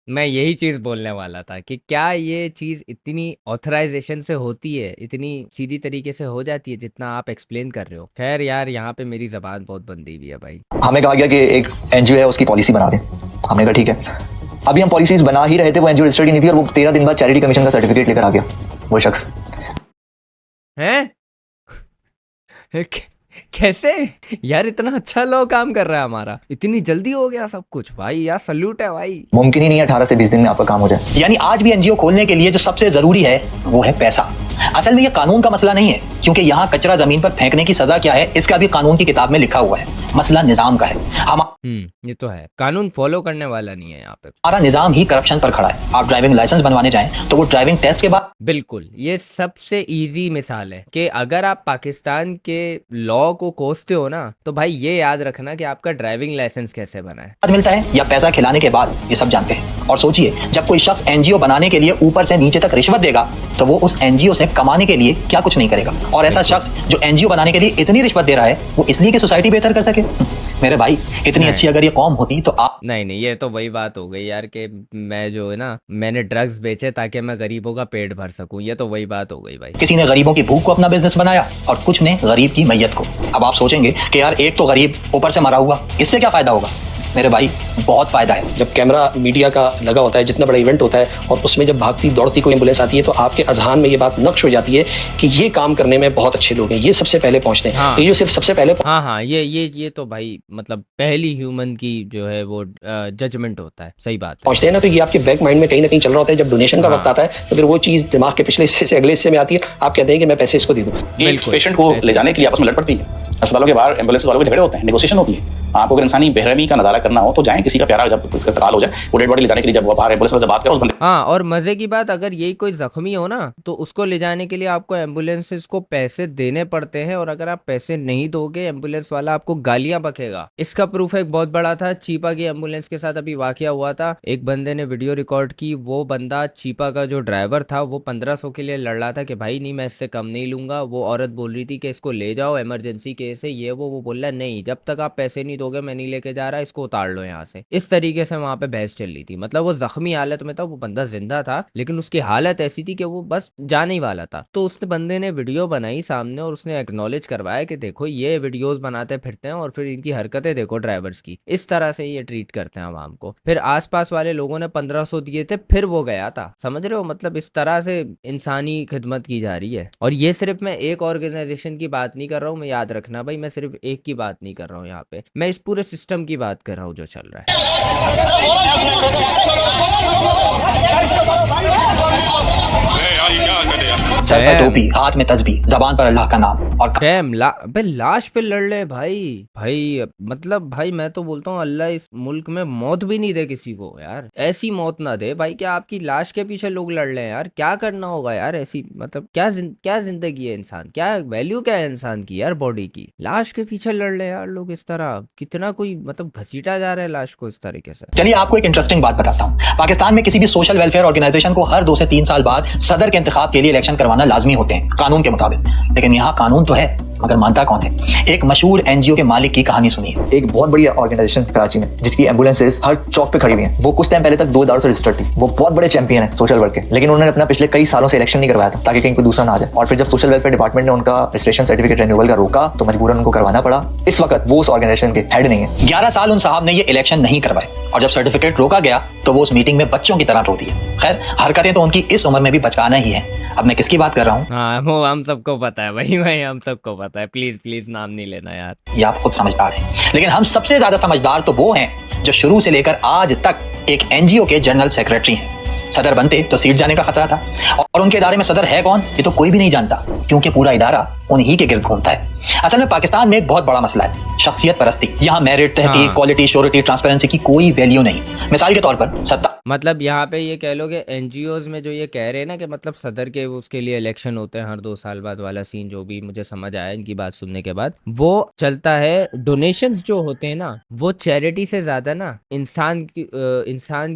[SPEAKER 1] मैं यही चीज बोलने वाला था कि क्या ये चीज इतनी ऑथराइजेशन से होती है, इतनी सीधी तरीके से हो जाती है जितना आप एक्सप्लेन कर रहे हो। खैर यार, यहाँ पे मेरी जबान बहुत बंदी हुई है भाई।
[SPEAKER 6] हमें कहा गया कि एक एनजीओ है उसकी पॉलिसी बना दें। हमने कहा ठीक है। अभी हम पॉलिसीज बना ही रहे थे, वो एनजीओ रजिस्टर्ड ही नहीं थी, और वो 13 दिन बाद चैरिटी कमीशन का सर्टिफिकेट लेकर आ गया वो शख्स।
[SPEAKER 1] हैं? कैसे यार, इतना अच्छा लॉ काम कर रहा है हमारा, इतनी जल्दी हो गया सब कुछ भाई, यार सल्यूट है भाई।
[SPEAKER 6] मुमकिन ही नहीं है 18 से 20 दिन में आपका काम हो जाए।
[SPEAKER 2] यानी आज भी एनजीओ खोलने के लिए जो सबसे जरूरी है वो है पैसा। असल में ये कानून का मसला नहीं है, क्योंकि यहाँ कचरा जमीन पर फेंकने की सजा क्या है इसका भी कानून की किताब में लिखा हुआ है। मसला निजाम का है।
[SPEAKER 1] ये तो है, कानून फॉलो करने वाला नहीं है यहाँ पे।
[SPEAKER 2] हमारा निजाम ही करप्शन पर खड़ा है। आप ड्राइविंग लाइसेंस बनवाने जाएं तो वो ड्राइविंग टेस्ट के बाद,
[SPEAKER 1] बिल्कुल, ये सबसे इजी मिसाल है कि अगर आप पाकिस्तान के लॉ को कोसते हो ना, तो भाई ये याद रखना कि आपका ड्राइविंग लाइसेंस कैसे बना है।
[SPEAKER 2] मिलता है या पैसा खिलाने के बाद, ये सब जानते हैं। और सोचिए, जब कोई शख्स एनजीओ बनाने के लिए ऊपर से नीचे तक रिश्वत देगा तो वो उस एनजीओ से कमाने के लिए क्या कुछ नहीं करेगा। और ऐसा शख्स जो एनजीओ बनाने के लिए इतनी रिश्वत दे रहा है वो इसलिए कि सोसाइटी बेहतर कर सके। मेरे भाई, इतनी अच्छी अगर ये कौम होती तो आप
[SPEAKER 1] नहीं, ये तो वही बात हो गई यार कि मैं जो है ना, मैंने ड्रग्स बेचे ताकि मैं गरीबों का पेट भर सकूं। ये तो वही बात हो गई भाई।
[SPEAKER 2] किसी ने गरीबों की भूख को अपना बिजनेस बनाया और कुछ ने गरीब की मैयत को। अब आप सोचेंगे कि यार एक तो गरीब ऊपर से मरा हुआ, इससे क्या फायदा होगा? मेरे भाई, बहुत फायदा है।
[SPEAKER 4] जब कैमरा मीडिया का लगा होता है, जितना बड़ा इवेंट होता है, और उसमें जब भागती दौड़ती कोई एम्बुलेंस आती है, तो आपके अजहान में ये बात नक्श हो जाती है कि ये काम करने में बहुत अच्छे लोग हैं, ये सबसे पहले पहुंचते हैं।
[SPEAKER 1] हाँ।
[SPEAKER 4] ये जो सिर्फ सबसे पहले
[SPEAKER 1] हाँ, ये तो भाई मतलब पहली ह्यूमन की जो है वो जजमेंट होता है। सही बात है।
[SPEAKER 4] पहुंचते हैं ना, तो ये आपके बैक माइंड में कहीं ना कहीं चल रहा होता है। जब डोनेशन का वक्त आता है तो फिर वो चीज दिमाग के पिछले हिस्से से अगले हिस्से में आती है। आप कहते हैं कि मैं पैसे इसको दे दूं।
[SPEAKER 5] एक पेशेंट को ले जाने के लिए आपस में लड़ पड़ती है, अस्पतालों के बाहर एम्बुलेंस वालों के झगड़े होते हैं, नेगोशिएशन होती है। आपको अगर इंसानी बेरहमी का नजारा करना हो तो जाएं, किसी का प्यारा जब उसका इंतकाल हो जाए, वो डेड बॉडी ले जाने के लिए जब वो बाहर एम्बुलेंस वाले से बात करें उस बंदे।
[SPEAKER 1] हाँ, और मजे की बात, अगर यही कोई जख्मी हो ना तो उसको ले जाने के लिए आपको एम्बुलेंसेस को पैसे देने पड़ते हैं, और अगर आप पैसे नहीं दोगे एम्बुलेंस वाला आपको गालियां बकेगा। इसका प्रूफ एक बहुत बड़ा था, चीपा की एम्बुलेंस के साथ अभी वाकया हुआ था। एक बंदे ने वीडियो रिकॉर्ड की, वो बंदा चीपा का जो ड्राइवर था वो 1500 के लिए लड़ रहा था कि भाई नहीं, मैं इससे कम नहीं लूंगा। वो औरत बोल रही थी कि इसको ले जाओ इमरजेंसी के केस है, ये वो बोल रहा है नहीं, जब तक आप पैसे नहीं दोगे मैं नहीं लेके जा रहा, इसको उतार लो यहाँ से। इस तरीके से वहां पे बहस चल रही थी। मतलब वो जख्मी हालत में था, वो बंदा जिंदा था लेकिन उसकी हालत ऐसी थी कि वो बस जाने ही वाला था। तो उसने बंदे ने वीडियो बनाई सामने और उसने एक्नॉलेज करवाया कि देखो ये वीडियोस बनाते फिरते हैं और फिर इनकी हरकतें देखो ड्राइवर्स की, इस तरह से ये ट्रीट करते हैं आवाम को। फिर आसपास वाले लोगों ने 1500 दिए थे, फिर वो गया था। समझ रहे हो? मतलब इस तरह से इंसानी खिदमत की जा रही है। और ये सिर्फ मैं एक ऑर्गेनाइजेशन की बात नहीं कर रहा हूँ, मैं याद रखना भाई, मैं सिर्फ एक की बात नहीं कर रहा हूँ यहाँ पे, मैं इस पूरे सिस्टम की बात कर रहा हूँ जो चल रहा है।
[SPEAKER 2] सर पर टोपी, हाथ में तस्बीह, जबान पर अल्लाह का नाम और
[SPEAKER 1] डैम भाई लाश पे लड़ ले भाई मतलब भाई मैं तो बोलता हूँ अल्लाह इस मुल्क में मौत भी नहीं दे किसी को यार, ऐसी मौत ना दे भाई कि आपकी लाश के पीछे लोग लड़ ले यार। क्या करना होगा यार ऐसी, मतलब क्या जिंदगी है इंसान, क्या वैल्यू क्या है इंसान की यार, बॉडी की, लाश के पीछे लड़ ले यार लोग इस तरह। कितना कोई मतलब घसीटा जा रहा है लाश को इस तरीके से।
[SPEAKER 2] चलिए आपको एक इंटरेस्टिंग बात बताता हूँ। पाकिस्तान में किसी भी सोशल वेलफेयर ऑर्गेनाइजेशन को हर 2 से 3 साल बाद सदर के इंतखाब के लिए इलेक्शन करवाना लाजमी होते हैं कानून के मुताबिक। लेकिन यहाँ कानून तो है मगर मानता कौन है? एक मशहूर एनजीओ के मालिक की कहानी सुनिए।
[SPEAKER 6] एक बहुत बड़ी ऑर्गेनाइजेशन कराची में जिसकी एम्बुलेंसेज हर चौक पे खड़ी हुई हैं। वो कुछ टाइम पहले तक 2 इदारों से रजिस्टर्ड थी। वो बहुत बड़े चैंपियन है सोशल वर्क के, लेकिन उन्होंने अपना पिछले कई सालों से इलेक्शन नहीं करवाया था ताकि कहीं कोई दूसरा ना आ जाए। और फिर जब सोशल वेलफेयर डिपार्टमेंट ने उनका रजिस्ट्रेशन सर्टिफिकेट रिन्यूअल का रोका तो मजबूरन उनको करवाना पड़ा। इस वक्त वो उस ऑर्गेनाइजेशन के हेड नहीं है।
[SPEAKER 2] 11 साल उन साहब ने ये इलेक्शन नहीं करवाए और जब सर्टिफिकेट रोका गया तो वो उस मीटिंग में बच्चों की तरह रो दिए। खैर हरकतें तो उनकी इस उम्र में भी बचकाना ही है। अब मैं किसकी बात कर रहा हूँ
[SPEAKER 1] हाँ वो हम सबको पता है भाई हम सबको पता है, प्लीज नाम नहीं लेना यार।
[SPEAKER 2] ये आप खुद समझदार हैं, लेकिन हम सबसे ज्यादा समझदार तो वो हैं जो शुरू से लेकर आज तक एक एनजीओ के जनरल सेक्रेटरी हैं। सदर बनते तो सीट जाने का खतरा था और उनके इदारे में सदर है कौन ये तो कोई भी नहीं जानता, क्योंकि पूरा इदारा उन्हीं के गिर्द घूमता है। असल में पाकिस्तान में एक बहुत बड़ा मसला है शख्सियत परस्ती। यहाँ मेरिट, तहकीक, क्वालिटी, श्योरिटी, ट्रांसपेरेंसी की कोई वैल्यू नहीं। मिसाल के तौर पर सत्ता,
[SPEAKER 1] मतलब यहाँ पे ये कह लो कि एनजीओज में जो ये कह रहे हैं ना कि मतलब सदर के उसके लिए इलेक्शन होते हैं हर 2 साल बाद वाला सीन, जो भी मुझे समझ आया इनकी बात सुनने के बाद, वो चलता है। डोनेशंस जो होते हैं ना वो चैरिटी से ज्यादा ना इंसान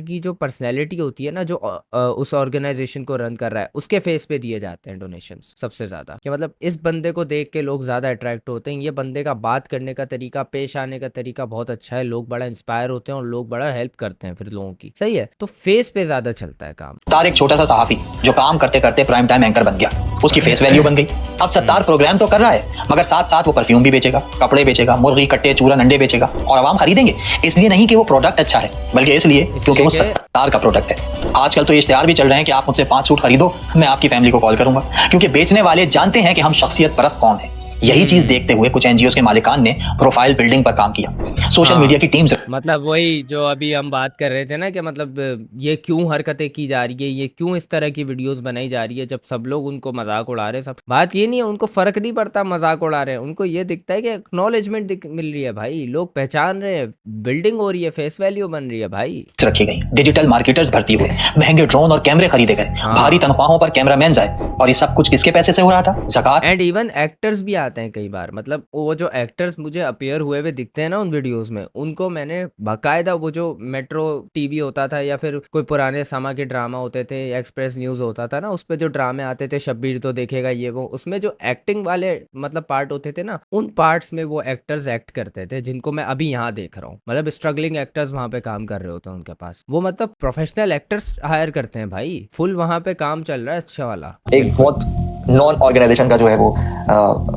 [SPEAKER 1] की जो पर्सनैलिटी होती है ना, जो उस ऑर्गेनाइजेशन को रन कर रहा है उसके फेस पे दिए जाते हैं डोनेशंस सबसे ज्यादा। कि मतलब इस बंदे को देख के लोग ज्यादा अट्रैक्ट होते हैं, ये बंदे का बात करने का तरीका, पेश आने का तरीका बहुत अच्छा है, लोग बड़ा इंस्पायर होते हैं और लोग बड़ा हेल्प करते हैं फिर लोगों की। सही है, तो फेस पे ज्यादा चलता है काम।
[SPEAKER 2] सत्तार एक छोटा सा सहाफी जो काम करते करते प्राइम टाइम एंकर बन गया, उसकी फेस वैल्यू बन गई। अब सत्तार प्रोग्राम तो कर रहा है मगर साथ साथ वो परफ्यूम भी बेचेगा, कपड़े बेचेगा, मुर्गी, कट्टे, चूरन, अंडे बेचेगा और आवाम खरीदेंगे। इसलिए नहीं कि वो प्रोडक्ट अच्छा है, बल्कि इसलिए क्योंकि वो सत्तार का प्रोडक्ट है। आजकल तो ये इश्तेहार भी चल रहे हैं कि आप मुझसे 5 सूट खरीदो, मैं आपकी फैमिली को कॉल करूंगा, क्योंकि बेचने वाले जानते हैं कि हम शख्सियत परस्त कौन है। यही चीज देखते हुए कुछ एनजीओ के मालिकान ने प्रोफाइल बिल्डिंग पर काम किया। सोशल मीडिया की टीम्स,
[SPEAKER 1] मतलब वही जो अभी हम बात कर रहे थे ना कि मतलब ये क्यों हरकतें की जा रही है, ये क्यों इस तरह की वीडियोस बनाई जा रही है, जब सब लोग उनको मजाक उड़ा रहे हैं। सब बात ये नहीं है, उनको फर्क नहीं पड़ता मजाक उड़ा रहे हैं, उनको ये दिखता है कि एक्नॉलेजमेंट मिल रही है भाई, लोग पहचान रहे हैं, बिल्डिंग हो रही है, फेस वैल्यू बन रही है भाई।
[SPEAKER 2] रखी गई, डिजिटल मार्केटर्स भर्ती हुए, महंगे ड्रोन और कैमरे खरीदे गए, भारी तनख्वाहों पर कैमरामैन आए और ये सब कुछ किसके पैसे से हो रहा था? ज़कात।
[SPEAKER 1] एंड इवन एक्टर्स भी आते हैं कई बार, मतलब वो जो एक्टर्स मुझे अपीयर हुए हुए दिखते हैं ना उन वीडियोस में, उनको मैंने बाकायदा वो जो मेट्रो टीवी होता था या फिर कोई पुराने समा के ड्रामा होते थे, एक्सप्रेस न्यूज होता था ना, उस पे जो ड्रामे आते थे, शब्बीर तो देखेगा ये वो, उसमें जो एक्टिंग वाले मतलब पार्ट होते थे ना, उन पार्ट्स में वो एक्टर्स एक्ट करते थे, जिनको मैं अभी यहाँ देख रहा हूँ। मतलब स्ट्रगलिंग एक्टर्स वहाँ पे काम कर रहे होते हैं उनके पास, वो मतलब प्रोफेशनल एक्टर्स हायर करते हैं भाई, फुल वहाँ पे काम चल रहा है अच्छा वाला।
[SPEAKER 6] एक बहुत नॉन ऑर्गेनाइजेशन का जो है वो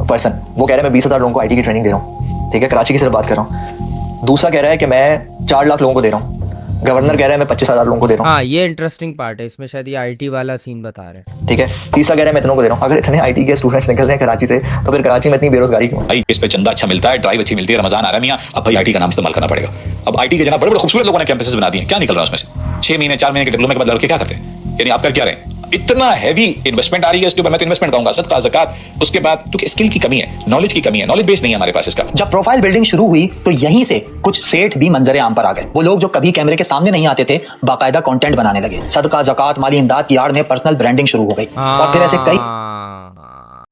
[SPEAKER 6] पर्सन, वो कह रहा है मैं 20,000 लोगों को आईटी की ट्रेनिंग दे रहा हूँ, ठीक है, कराची की सिर्फ बात कर रहा हूँ। दूसरा कह रहा है कि मैं 4 लाख लोगों को दे रहा हूँ। गवर्नर कह रहा है मैं 25,000 लोगों को दे रहा हूँ।
[SPEAKER 1] हाँ ये इंटरेस्टिंग पार्ट है इसमें, शायद ये आईटी वाला सीन बता रहे हैं,
[SPEAKER 6] ठीक है। तीसरा कह रहा है मैं इतनों को दे रहा हूँ। अगर इतने आईटी के स्टूडेंट्स निकल रहे हैं कराची से तो फिर कराची में इतनी बेरोजगारी क्यों?
[SPEAKER 7] भाई इस पे चंदा अच्छा मिलता है, ड्राइव अच्छी मिलती है, रमजान आ रहा है मियां, अब भाई आईटी का नाम इस्तेमाल करना पड़ेगा। अब आईटी के जनाब बड़े बड़े खूबसूरत लोगों ने कैंपसेस बना दिए, क्या निकल रहा है उसमें से? 6 महीने 4 महीने के डिप्लोमा के बाद लड़के क्या करते हैं? यानी आप कर क्या रहे हैं? इतना हैवी इन्वेस्टमेंट आ रही है इसके ऊपर, मैं तो इन्वेस्टमेंट कहूंगा, सदका, ज़कात, उसके बाद क्योंकि स्किल की कमी है, नॉलेज की कमी है, नॉलेज बेस नहीं है हमारे पास इसका।
[SPEAKER 2] जब प्रोफाइल बिल्डिंग शुरू हुई तो यहीं से कुछ सेठ भी मंजरे आम पर आ गए। वो लोग जो कभी कैमरे के सामने नहीं आते थे, बाकायदा कंटेंट बनाने लगे। सदका, ज़कात, माली इमदाद की आड़ में पर्सनल ब्रांडिंग शुरू हो गई और फिर ऐसे कई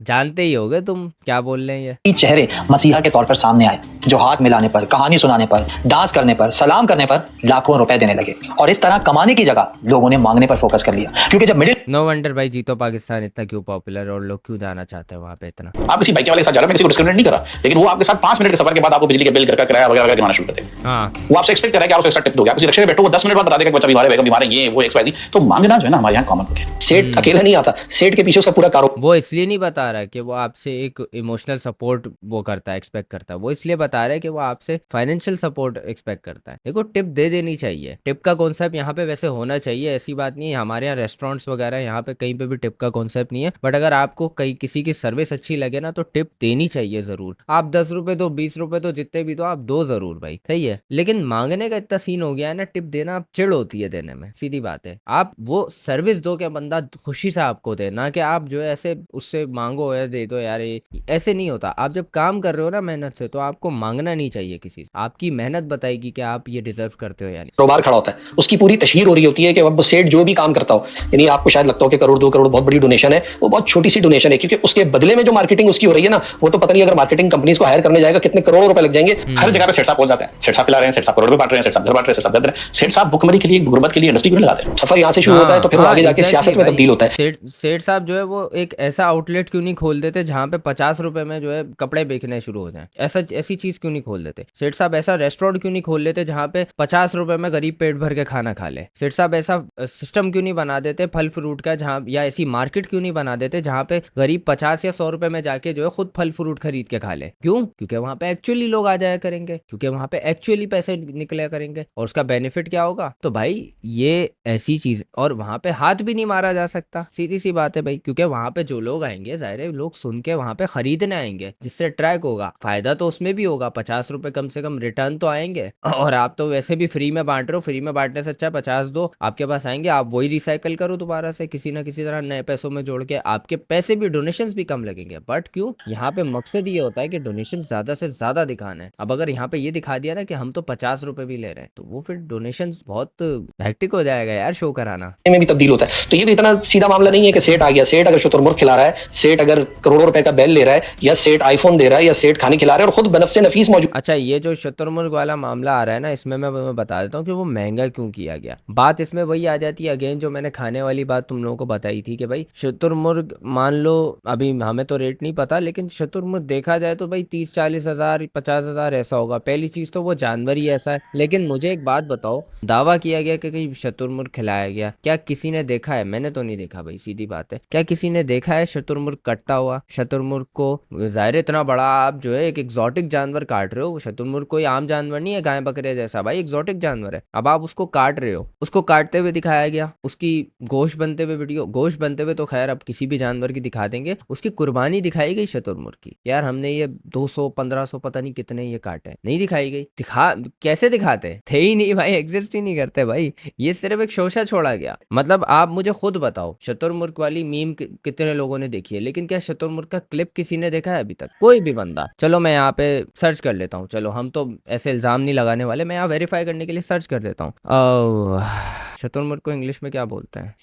[SPEAKER 1] जानते ही होगे तुम क्या बोल रहे हैं ये।
[SPEAKER 2] चेहरे मसीहा के तौर पर सामने आए, जो हाथ मिलाने पर, कहानी सुनाने पर, डांस करने पर, सलाम करने पर लाखों रुपए देने लगे। और इस तरह कमाने की जगह लोगों ने मांगने पर फोकस कर लिया, क्योंकि जब मिडिल
[SPEAKER 1] नो वंडर भाई जीतो पाकिस्तान इतना क्यों पॉपुलर और लोग क्यों जाना चाहते हैं वहाँ पे इतना।
[SPEAKER 5] आप किसी बाइक वाले के साथ जा रहे हो, मैं किसी को डिस्क्रिमिनेट नहीं कर रहा, लेकिन वो आपके साथ 5 मिनट के सफर के बाद आपको बिजली के बिल, घर का किराया वगैरह दिमाना शुरू करते हैं।
[SPEAKER 1] हाँ
[SPEAKER 5] वो आपसे एक्सपेक्ट कर रहा है कि आप उसको एक्स्ट्रा टिप दोगे। आप किसी रिक्शे में बैठो, वो 10 मिनट बाद बता देगा कि बच्चा बीमार है, बेगम बीमार है, ये वो XYZ। तो मांगना जो है ना हमारे यहाँ कॉमन हो गया।
[SPEAKER 4] सेठ अकेला नहीं आता, सेठ के पीछे उसका पूरा कारोबार
[SPEAKER 1] वो इसलिए नहीं बता रहा कि वो आपसे एक इमोशनल सपोर्ट वो करता है, एक्सपेक्ट करता है। वो इसलिए बता रहा है कि वो आपसे फाइनेंशियल सपोर्ट एक्सपेक्ट करता है। देखो टिप दे देनी चाहिए, टिप का कॉन्सेप्ट यहाँ पे वैसे होना चाहिए, ऐसी बात नहीं है। हमारे यहाँ रेस्टोरेंट्स वगैरह यहाँ पे कहीं पे भी टिप का कॉन्सेप्ट नहीं है, बट अगर आपको कहीं किसी की सर्विस अच्छी लगे ना तो टिप देनी चाहिए जरूर। आप 10 रुपए दो, 20 रुपए दो, जितने भी दो आप दो जरूर भाई, सही है। लेकिन मांगने का इतना सीन हो गया है ना, टिप देना आप चिढ़ होती है देने में, सीधी बात है। आप वो सर्विस दो कि बंदा खुशी से आपको दे, ना कि आप जो है ऐसे उससे मांगो या दे दो यार, ये ऐसे नहीं होता। आप जब काम कर रहे हो ना मेहनत से, तो आपको मांगना नहीं चाहिए किसी से। आपकी मेहनत बताएगी कि आप ये डिजर्व करते हो या नहीं।
[SPEAKER 4] खड़ा होता है, उसकी पूरी तशहीर हो रही होती है कि अब सेठ जो भी काम करता हो, यानी आपको शायद लगता हो कि करोड़ 2 करोड़ बहुत बड़ी डोनेशन है, वो बहुत छोटी सी डोनेशन है, क्योंकि उसके बदले में जो मार्केटिंग उसकी हो रही है ना, वो तो पता नहीं अगर मार्केटिंग कंपनीज को हायर करने जाएगा कितने करोड़ रुपए लग जाएंगे।
[SPEAKER 5] हर जगह पे सेठ साहब पहुंच जाते हैं, सेठ साहब खिला रहे हैं, सेठ साहब करोड़ रुपए बांट रहे हैं, सेठ साहब घर बांट रहे हैं, सेठ साहब दे रहे हैं। सेठ साहब भुखमरी के लिए, गुर्बत के लिए इंडस्ट्री क्यों लगाते हैं?
[SPEAKER 4] सफर यहाँ से शुरू होता है तो फिर वो आगे जाके सियासत में तब्दील होता है।
[SPEAKER 1] सेठ साहब जो है वो एक ऐसा आउटलेट क्यों नहीं खोल देते जहाँ पे 50 रुपए में जो है कपड़े बेचने शुरू हो जाए? ऐसी चीज क्यों नहीं खोल देते? सेठ साहब ऐसा रेस्टोरेंट क्यों नहीं खोल लेते जहाँ पे 50 रुपए में गरीब पेट भर के खाना खा ले? सेठ साहब ऐसा सिस्टम क्यों नहीं बना देते फल फ्रूट का, जहाँ या ऐसी मार्केट क्यों नहीं बना देते जहाँ पे गरीब 50 या 100 रुपए में जाके जो है खुद फल फ्रूट खरीद के खा ले? क्यों? क्योंकि वहां पे एक्चुअली लोग आ जाया करेंगे, क्योंकि वहां पे एक्चुअली पैसे निकले करेंगे। और उसका बेनिफिट क्या होगा? तो भाई ये ऐसी चीज, और वहां पे हाथ भी नहीं मारा जा सकता, सीधी सी बात है भाई, क्योंकि वहां पे जो लोग आएंगे जाहिर है लोग सुन के वहां पे खरीदने आएंगे, जिससे ट्रैक होगा, फायदा तो उसमें भी होगा। 50 रुपए कम से कम रिटर्न तो आएंगे। और आप तो वैसे भी फ्री में बांट रहे हो, फ्री में बांटने से अच्छा 50 दो, आपके पास आएंगे, आप वही रिसाइकल करो दोबारा से किसी ना किसी तरह नए पैसों में जोड़ के, आपके पैसे भी डोनेशंस भी कम लगेंगे। बट क्यों? यहाँ पे मकसद ये होता है कि डोनेशन ज्यादा से ज्यादा दिखाना है। अब अगर यहाँ पे ये दिखा दिया ना कि हम तो 50 रुपए भी ले रहे हैं, तो वो फिर डोनेशन बहुत हैक्टिक हो जाएगा यार शो कराना
[SPEAKER 4] में भी तब्दील होता है। तो ये तो इतना सीधा मामला नहीं है कि सेठ आ गया, सेठ अगर शुतुरमुर्ग खिला रहा है, सेठ अगर करोड़ों रुपए का बैल ले रहा है, या सेठ आईफोन दे रहा है, या सेठ खाने खिला रहा है और खुद बनफ्से नफीस मौजूद।
[SPEAKER 1] अच्छा, ये जो शुतुरमुर्ग वाला मामला आ रहा है ना, इसमें मैं बता देता हूँ कि वो महंगा क्यों किया गया। बात इसमें वही आ जाती है अगेन, जो मैंने खाने वाली बात तुम लोगों को बताई थी कि भाई शुतुरमुर्ग मान लो, अभी हमें तो रेट नहीं पता, लेकिन शुतुरमुर्ग देखा जाए तो भाई 30-40 हज़ार 50 हज़ार ऐसा होगा। पहली चीज तो वो जानवर ही ऐसा है। लेकिन मुझे एक बात बताओ, दावा किया गया कि कहीं शुतुरमुर्ग खिलाया गया, क्या किसी ने देखा है? मैंने तो नहीं देखा भाई, सीधी बात है। क्या किसी ने देखा है शुतुरमुर्ग कटता हुआ? शुतुरमुर्ग को जाहिर इतना बड़ा आप जो है एक एग्जॉटिक जानवर काट रहे हो। शुतुरमुर्ग कोई आम जानवर नहीं है, गाय बकरे जैसा, भाई एग्जॉटिक जानवर है। अब आप उसको काट रहे हो, उसको काटते हुए दिखाया गया, उसकी गोश्त बनते हुए वीडियो, गोश्त बनते हुए तो खैर अब किसी भी जानवर की दिखा देंगे, उसकी कुर्बानी दिखाई गई शुतुरमुर्ग की। यार हमने ये 200 1500 पता नहीं कितने ये काटे, नहीं दिखाई गई। कैसे दिखाते? थे ही नहीं भाई, एग्जिस्ट ही नहीं करते भाई। ये सिर्फ एक शोशा छोड़ा गया। मतलब आप मुझे खुद बताओ, शुतुरमुर्ग वाली मीम कितने लोगों ने देखी है, लेकिन क्या शुतुरमुर्ग का क्लिप किसी ने देखा है अभी तक? कोई भी बंदा। चलो मैं यहाँ पे सर्च कर लेता हूँ, चलो हम तो ऐसे इल्जाम नहीं लगाने वाले, मैं यहाँ वेरीफाई करने के लिए सर्च कर देता हूँ। शुतुरमुर्ग को इंग्लिश में क्या बोलते हैं?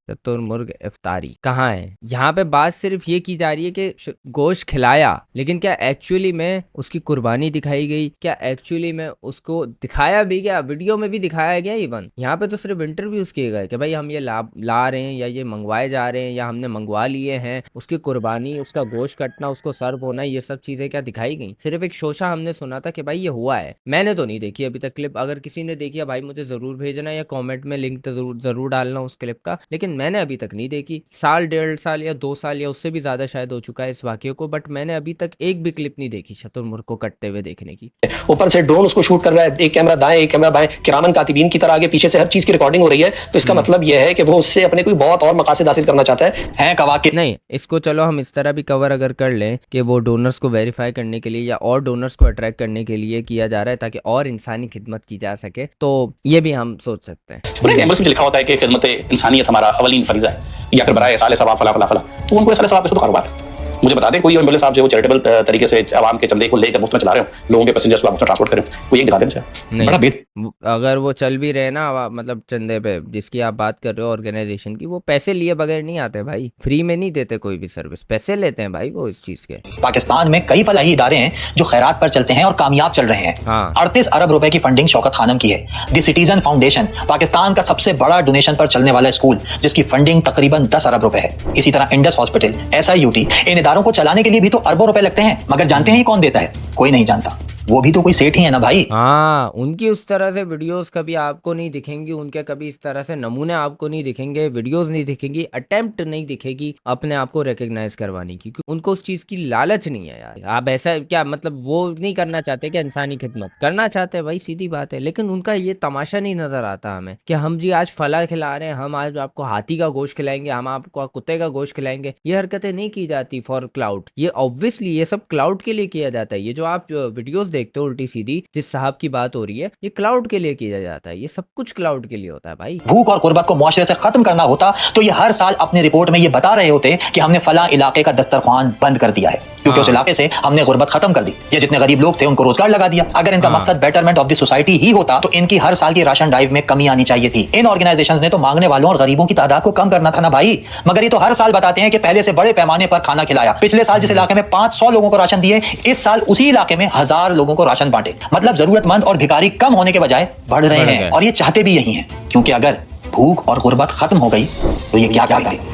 [SPEAKER 1] शुतुरमुर्ग इफ्तारी कहाँ है? यहाँ पे बात सिर्फ ये की जा रही है कि गोश्त खिलाया, लेकिन क्या एक्चुअली में उसकी कुर्बानी दिखाई गई? क्या एक्चुअली में उसको दिखाया भी गया? वीडियो में भी दिखाया गया। इवन यहाँ पे तो सिर्फ इंटरव्यूज किए गए कि भाई हम ये ला रहे हैं, या ये मंगवाए जा रहे हैं, या हमने मंगवा लिए हैं। उसकी कुर्बानी, उसका गोश्त कटना, उसको सर्व होना, ये सब चीजें क्या दिखाई गई? सिर्फ एक शोशा हमने सुना था कि भाई ये हुआ है। मैंने तो नहीं देखी अभी तक क्लिप। अगर किसी ने देखी है भाई मुझे जरूर भेजना, या कॉमेंट में लिंक जरूर डालना उस क्लिप का, लेकिन मैंने अभी तक नहीं देखी। साल 1.5 साल या 2 साल या उससे भी ज्यादा शायद हो चुका है इस वाक्य को, बट मैंने अभी तक एक भी क्लिप नहीं देखी शुतुरमुर्ग को कटते हुए देखने की।
[SPEAKER 4] ऊपर से ड्रोन उसको शूट कर रहा है, एक कैमरा दाएं एक कैमरा बाएं, किरामन कातिबीन की तरह आगे पीछे से हर चीज की रिकॉर्डिंग हो रही है। तो इसका मतलब यह है कि वो उससे अपने कोई बहुत और मकासद हासिल करना चाहता है।
[SPEAKER 2] कवाकिब
[SPEAKER 1] नहीं, इसको चलो हम इस तरह भी कवर अगर कर लें कि वो डोनर्स को वेरीफाई करने के लिए या और डोनर्स को अट्रैक्ट करने के लिए किया जा रहा है, ताकि और इंसानी खिदमत की जा सके, तो ये भी हम सोच सकते हैं।
[SPEAKER 5] एम्बुलेंस में लिखा होता है कि खिदमत इंसानियत हमारा अवलीन फरीजा है, या फिर बराए साले सवाब फला फला फला, तो उनको साले सवाब का तो कारोबार है। मुझे बता दें कोई एम्बुलेंस आप जो वो चैरिटेबल तरीके से आवाम के चंदे को लेकर मुफ्त में चला रहे हो, लोगों के पैसेंजर्स को आप मुफ्त में ट्रांसपोर्ट कर रहे हो, कोई एक दिखा दें मुझे।
[SPEAKER 1] नहीं
[SPEAKER 7] बड़ा बेहतर
[SPEAKER 1] अगर वो चल भी रहे ना मतलब चंदे पे जिसकी आप बात कर रहे हो ऑर्गेनाइजेशन की, वो पैसे लिए बगैर नहीं आते भाई, फ्री में नहीं देते कोई भी सर्विस, पैसे लेते हैं भाई वो इस चीज के।
[SPEAKER 2] पाकिस्तान में कई फलाही इदारे हैं जो खैरात पर चलते हैं और कामयाब चल रहे हैं।
[SPEAKER 1] हाँ।
[SPEAKER 2] 38 अरब रुपए की फंडिंग शौकत खानम की है। द सिटीजन फाउंडेशन पाकिस्तान का सबसे बड़ा डोनेशन पर चलने वाला स्कूल जिसकी फंडिंग तकरीबन 10 अरब रुपए है। इसी तरह इंडस हॉस्पिटल, SIUT, इन इदारों को चलाने के लिए भी तो अरबों रुपए लगते हैं, मगर जानते हैं ये कौन देता है? कोई नहीं जानता। वो भी तो कोई सेठ ही है ना भाई।
[SPEAKER 1] हाँ, उनकी उस तरह से वीडियोस कभी आपको नहीं दिखेंगी, उनके कभी इस तरह से नमूने आपको नहीं दिखेंगे, वीडियोस नहीं दिखेंगी, अटेम्प्ट नहीं दिखेगी अपने आप को रिकग्नाइज करवाने की, क्योंकि उनको उस चीज की लालच नहीं है यार। आप ऐसा क्या मतलब वो नहीं करना चाहते कि इंसानी खिदमत करना चाहते हैं भाई, सीधी बात है, लेकिन उनका ये तमाशा नहीं नजर आता हमें कि हम जी आज फला खिला रहे हैं, हम आज आपको हाथी का गोश्त खिलाएंगे, हम आपको कुत्ते का गोश्त खिलाएंगे। ये हरकतें नहीं की जाती फॉर क्लाउड, ये ऑब्वियसली ये सब क्लाउड के लिए किया जाता है। ये जो आप वीडियोस देखते हो उल्टी सीधी जिस साहब की बात हो रही है, ये क्लाउड के लिए किया जाता है, ये सब कुछ क्लाउड के लिए होता है भाई।
[SPEAKER 2] भूख और गुर्बत को मुआशरे से खत्म करना होता तो ये हर साल अपनी रिपोर्ट में ये बता रहे होते कि हमने फला इलाके का दस्तरखान बंद कर दिया है, क्योंकि उस इलाके से हमने गुर्बत खत्म कर दी, ये जितने गरीब लोग थे उनको रोजगार लगा दिया। अगर इनका मकसद बेटरमेंट ऑफ द सोसाइटी ही होता तो इनकी हर साल की राशन ड्राइव में कमी आनी चाहिए थी। इन ऑर्गेनाइजेशंस ने तो मांगने वालों और गरीबों की तादाद को कम करना था ना भाई, मगर ये तो हर साल बताते हैं कि पहले से बड़े पैमाने पर खाना खिलाया। पिछले साल जिस इलाके में 500 लोगों को राशन दिए, इस साल उसी इलाके में 1000 लोगों को राशन बांटे। मतलब जरूरतमंद और भिखारी कम होने के बजाय बढ़ रहे हैं, और ये चाहते भी यही हैं, क्योंकि अगर भूख और गुर्बत खत्म हो गई तो ये क्या करेंगे?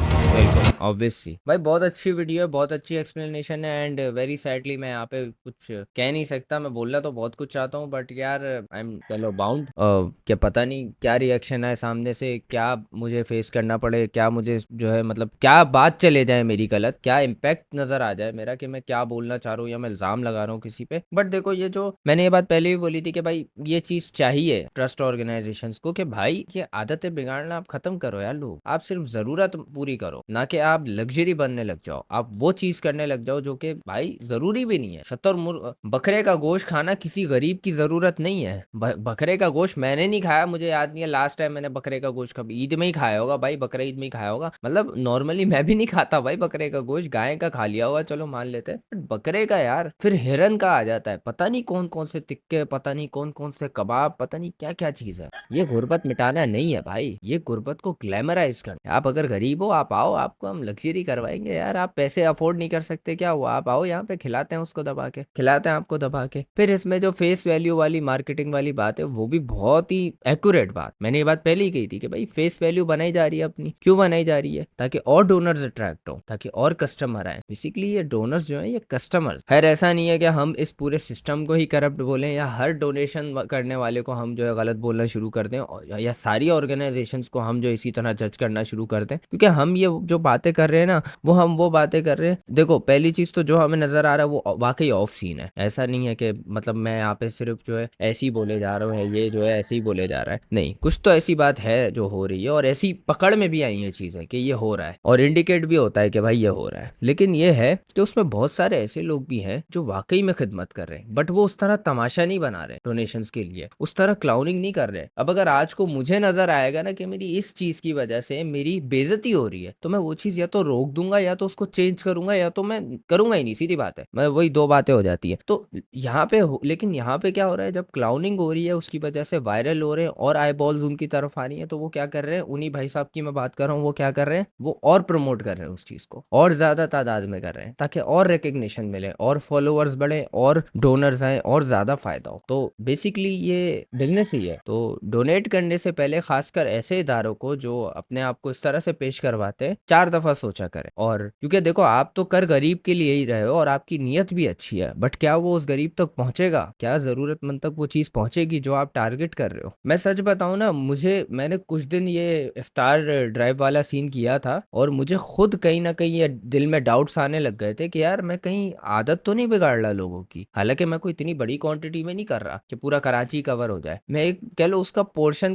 [SPEAKER 1] ऑब्वियसली भाई बहुत अच्छी वीडियो है, बहुत अच्छी एक्सप्लेनेशन है, एंड वेरी सैडली मैं यहाँ पे कुछ कह नहीं सकता, मैं बोलना तो बहुत कुछ चाहता हूँ, बट यार आई एम चलो बाउंड। क्या पता नहीं क्या रिएक्शन है सामने से, क्या मुझे फेस करना पड़े, क्या मुझे जो है मतलब क्या बात चले जाए मेरी गलत, क्या इम्पैक्ट नजर आ जाए मेरा कि मैं क्या बोलना चाह रहा हूँ या मैं इल्जाम लगा रहा हूँ किसी पे। बट देखो ये जो मैंने ये बात पहले भी बोली थी कि भाई ये चीज चाहिए ट्रस्ट ऑर्गेनाइजेशंस को कि भाई ये आदतें बिगाड़ना आप खत्म करो यार, लोग आप सिर्फ जरूरत पूरी करो, ना कि आप लग्जरी बनने लग जाओ, आप वो चीज करने लग जाओ जो कि भाई जरूरी भी नहीं है। बकरे का गोश्त खाना किसी गरीब की जरूरत नहीं है। बकरे का गोश्त मैंने नहीं खाया, मुझे याद नहीं है लास्ट टाइम मैंने बकरे का गोश्त कभी, ईद में ही खाया होगा भाई, बकरा ईद में ही खाया होगा, मतलब नॉर्मली मैं भी नहीं खाता भाई बकरे का गोश्त, गाय का खा लिया होगा चलो मान लेते हैं, बट बकरे का यार, फिर हिरन का आ जाता है, पता नहीं कौन कौन से टिक्के, पता नहीं कौन कौन से कबाब, पता नहीं क्या क्या चीज है। ये गुर्बत मिटाना नहीं है भाई, ये गुर्बत को ग्लैमराइज करना। आप अगर गरीब हो आप आओ, आपको हम लग्जरी करवाएंगे यार, आप पैसे अफोर्ड नहीं कर सकते क्या हुआ, आप आओ यहाँ पे खिलाते हैं उसको दबा के, खिलाते हैं आपको दबा के। फिर इसमें जो फेस वैल्यू वाली मार्केटिंग वाली बात है वो भी बहुत ही एक्यूरेट बात, मैंने ये बात पहले ही कही थी कि भाई फेस वैल्यू बनाई जा रही है अपनी, क्यों बनाई जा रही है? ताकि और डोनर्स अट्रैक्ट हो, ताकि और कस्टमर आए। बेसिकली ये डोनर्स जो है ये कस्टमर्स, खैर ऐसा नहीं है कि हम इस पूरे सिस्टम को ही करप्ट बोलें या हर डोनेशन करने वाले को हम जो है गलत बोलना शुरू कर दें, या सारी ऑर्गेनाइजेशंस को हम जो इसी तरह जज करना शुरू कर दें, क्योंकि हम ये जो बातें कर रहे हैं ना हम वो बातें कर रहे हैं। देखो पहली चीज तो जो हमें नजर आ रहा है वो वाकई ऑफ सीन है, ऐसा नहीं है कि मतलब मैं यहाँ पे सिर्फ जो है ऐसे ही बोले जा रहा हूँ, ये जो है ऐसे ही बोले जा रहा है, नहीं, कुछ तो ऐसी बात है जो हो रही है, और ऐसी पकड़ में भी आई है चीजें कि ये हो रहा है, और इंडिकेट भी होता है कि भाई ये हो रहा है। लेकिन ये है कि उसमें बहुत सारे ऐसे लोग भी हैं जो वाकई में खिदमत कर रहे हैं, बट वो उस तरह तमाशा नहीं बना रहे डोनेशंस के लिए, उस तरह क्लाउनिंग नहीं कर रहे। अब अगर आज को मुझे नजर आएगा ना कि मेरी इस चीज की वजह से मेरी बेइज्जती हो रही है, तो मैं वो चीज या तो रोक दूंगा या तो उसको चेंज करूंगा, या तो मैं करूंगा ही नहीं, सीधी बात है, मैं वही दो बातें हो जाती है। तो यहाँ पे लेकिन यहाँ पे क्या हो रहा है, जब क्लाउनिंग हो रही है उसकी वजह से वायरल हो रहे हैं और आई बॉल्स उनकी तरफ आ रही है, तो वो क्या कर रहे हैं, उन्हीं भाई साहब की मैं बात कर रहा हूँ, वो क्या कर रहे हैं, वो और प्रमोट कर रहे हैं उस चीज को, और ज्यादा तादाद में कर रहे हैं, ताकि और रिकग्निशन मिले, और फॉलोअर्स बढ़े, और डोनर्स आए, और ज्यादा फायदा हो। तो बेसिकली ये बिजनेस ही है। तो डोनेट करने से पहले खासकर ऐसे इदारों को जो अपने आप को इस तरह से पेश करवाते हैं 4 दफा सोचा करें। और क्योंकि देखो आप तो कर गरीब के लिए ही रहे हो और आपकी नीयत भी अच्छी है, बट क्या वो उस गरीब तक पहुंचेगा, क्या जरूरतमंद तक वो चीज पहुंचेगी जो आप टारगेट कर रहे हो? मैं सच बताऊं ना, मैंने कुछ दिन ये इफ्तार ड्राइव वाला सीन किया था, और मुझे खुद कहीं ना कहीं ये दिल में डाउट्स आने लग गए थे कि यार मैं कहीं आदत तो नहीं बिगाड़ रहा लोगों की। हालांकि मैं कोई इतनी बड़ी क्वांटिटी में नहीं कर रहा कि पूरा कराची कवर हो जाए, मैं एक कह लो उसका पोर्शन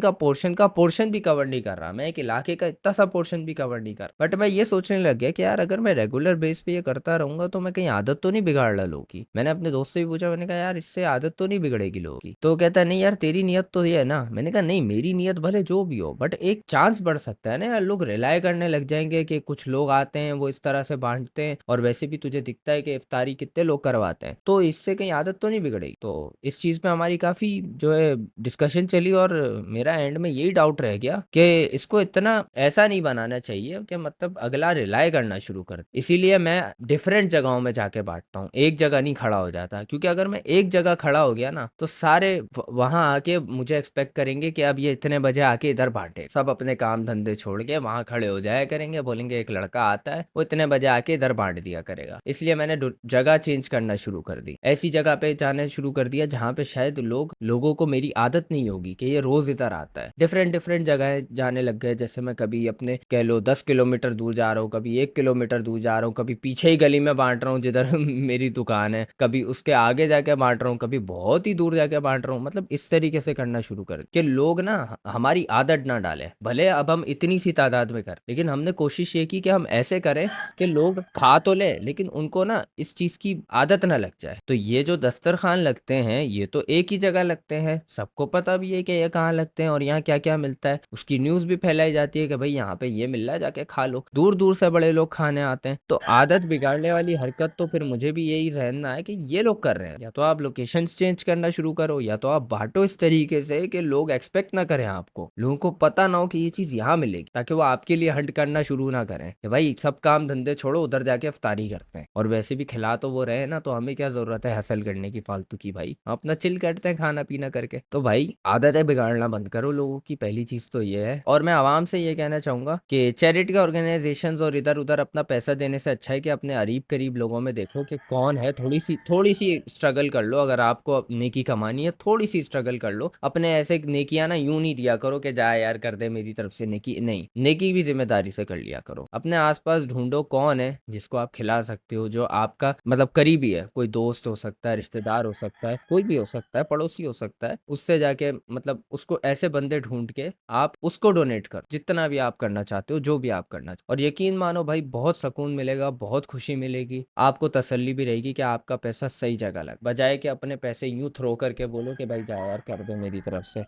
[SPEAKER 1] भी कवर नहीं कर रहा, मैं एक इलाके का इतना सा पोर्शन भी कवर नहीं कर, बट मैं ये सोचने लग गया कि यार अगर मैं रेगुलर बेस पे ये करता रहूंगा तो मैं कहीं आदत तो नहीं बिगाड़ ला लोगों की। मैंने अपने दोस्त से भी पूछा, मैंने कहा यार इससे आदत तो नहीं बिगड़ेगी लोगों की? तो कहता है नहीं यार तेरी नियत तो ये है ना। मैंने कहा नहीं, मेरी नियत भले जो भी हो, बट एक चांस बढ़ सकता है ना यार, लोग रिलाय करने लग जाएंगे कि कुछ लोग आते हैं वो इस तरह से बांटते हैं, और वैसे भी तुझे दिखता है कि इफ्तारी कितने लोग करवाते हैं, तो इससे कहीं आदत तो नहीं बिगड़ेगी। तो इस चीज पे हमारी काफी जो है डिस्कशन चली, और मेरा एंड में यही डाउट रह गया कि इसको इतना ऐसा नहीं बनाना चाहिए कि मतलब अगला रिलाय करना शुरू कर दे। इसीलिए मैं डिफरेंट जगहों में जाके बांटता हूँ, एक जगह नहीं खड़ा हो जाता, क्योंकि अगर मैं एक जगह खड़ा हो गया ना तो सारे वहां आके मुझे एक्सपेक्ट करेंगे कि अब ये इतने बजे आके इधर बांटे। सब अपने काम धंधे छोड़ के वहां खड़े हो जाया करेंगे, बोलेंगे एक लड़का आता है वो इतने बजे आके इधर बांट दिया करेगा। इसलिए मैंने जगह चेंज करना शुरू कर दी, ऐसी जगह पे जाने शुरू कर दिया जहाँ पे शायद लोगों को मेरी आदत नहीं होगी कि ये रोज इधर आता है। डिफरेंट डिफरेंट जगह जाने लग गए, जैसे मैं कभी अपने कह लो 10 किलोमीटर दूर जा रहा हूँ, कभी 1 किलोमीटर दूर जा रहा हूँ, कभी पीछे ही गली में बांट रहा हूँ जिधर मेरी दुकान है, कभी उसके आगे जाके बांट रहा हूँ, कभी बहुत ही दूर जाके बांट रहा हूँ। मतलब इस तरीके से करना शुरू कर कि लोग ना हमारी आदत ना डालें। भले अब हम इतनी सी तादाद में कर, लेकिन हमने कोशिश ये की कि हम ऐसे करें कि लोग खा तो ले लेकिन उनको ना इस चीज की आदत ना लग जाए। तो ये जो दस्तरखान लगते हैं ये तो एक ही जगह लगते हैं, सबको पता भी है कि ये कहाँ लगते हैं और यहाँ क्या क्या मिलता है, उसकी न्यूज भी फैलाई जाती है कि भाई यहाँ पे ये मिल रहा है जाके खा लो। दूर दूर से बड़े लोग खाने आते हैं। तो आदत बिगाड़ने वाली हरकत तो फिर मुझे भी यही रहना है कि ये लोग कर रहे हैं, या तो आप लोकेशन चेंज करना शुरू करो, या तो आप बांटो इस तरीके से कि लोग एक्सपेक्ट ना करें, आपको लोगों को पता ना हो कि ये चीज यहाँ मिलेगी, ताकि वो आपके लिए हंट करना शुरू ना करें कि भाई सब काम धंधे छोड़ो उधर जाके इफ्तारी करते हैं। और वैसे भी खिला तो वो रहे ना, तो हमें क्या जरूरत है हसल करने की फालतू की, भाई हम अपना चिल करते हैं खाना पीना करके। तो भाई आदतें बिगाड़ना बंद करो लोगों की, पहली चीज तो ये है। और मैं आवाम से ये कहना चाहूंगा कि चैरिटी ऑर्गेनाइजेशंस और इधर उधर अपना पैसा देने से अच्छा है कि अपने अरीब करीब लोगों में देखो कि कौन है, थोड़ी सी स्ट्रगल कर लो। अगर आपको नेकी कमानी है थोड़ी सी स्ट्रगल कर लो। अपने ऐसे नेकियां ना यूं नहीं दिया करो कि जा यार कर दे मेरी तरफ से नेकी, नहीं, नेकी भी जिम्मेदारी से कर लिया करो। अपने आसपास ढूंढो कौन है जिसको आप खिला सकते हो, जो आपका मतलब करीबी है, कोई दोस्त हो सकता है, रिश्तेदार हो सकता है, कोई भी हो सकता है, पड़ोसी हो सकता है, उससे जाके मतलब उसको ऐसे बंदे ढूंढ के आप उसको डोनेट कर, जितना भी आप करना चाहते हो, जो भी आप करना चाहते हो। और यकीन मानो भाई बहुत सुकून मिलेगा, बहुत खुशी मिलेगी, आपको तसल्ली भी रहेगी कि आपका पैसा सही जगह लग, बजाय कि अपने पैसे यूं थ्रो करके बोलो कि भाई जाओ यार कर दो मेरी तरफ से।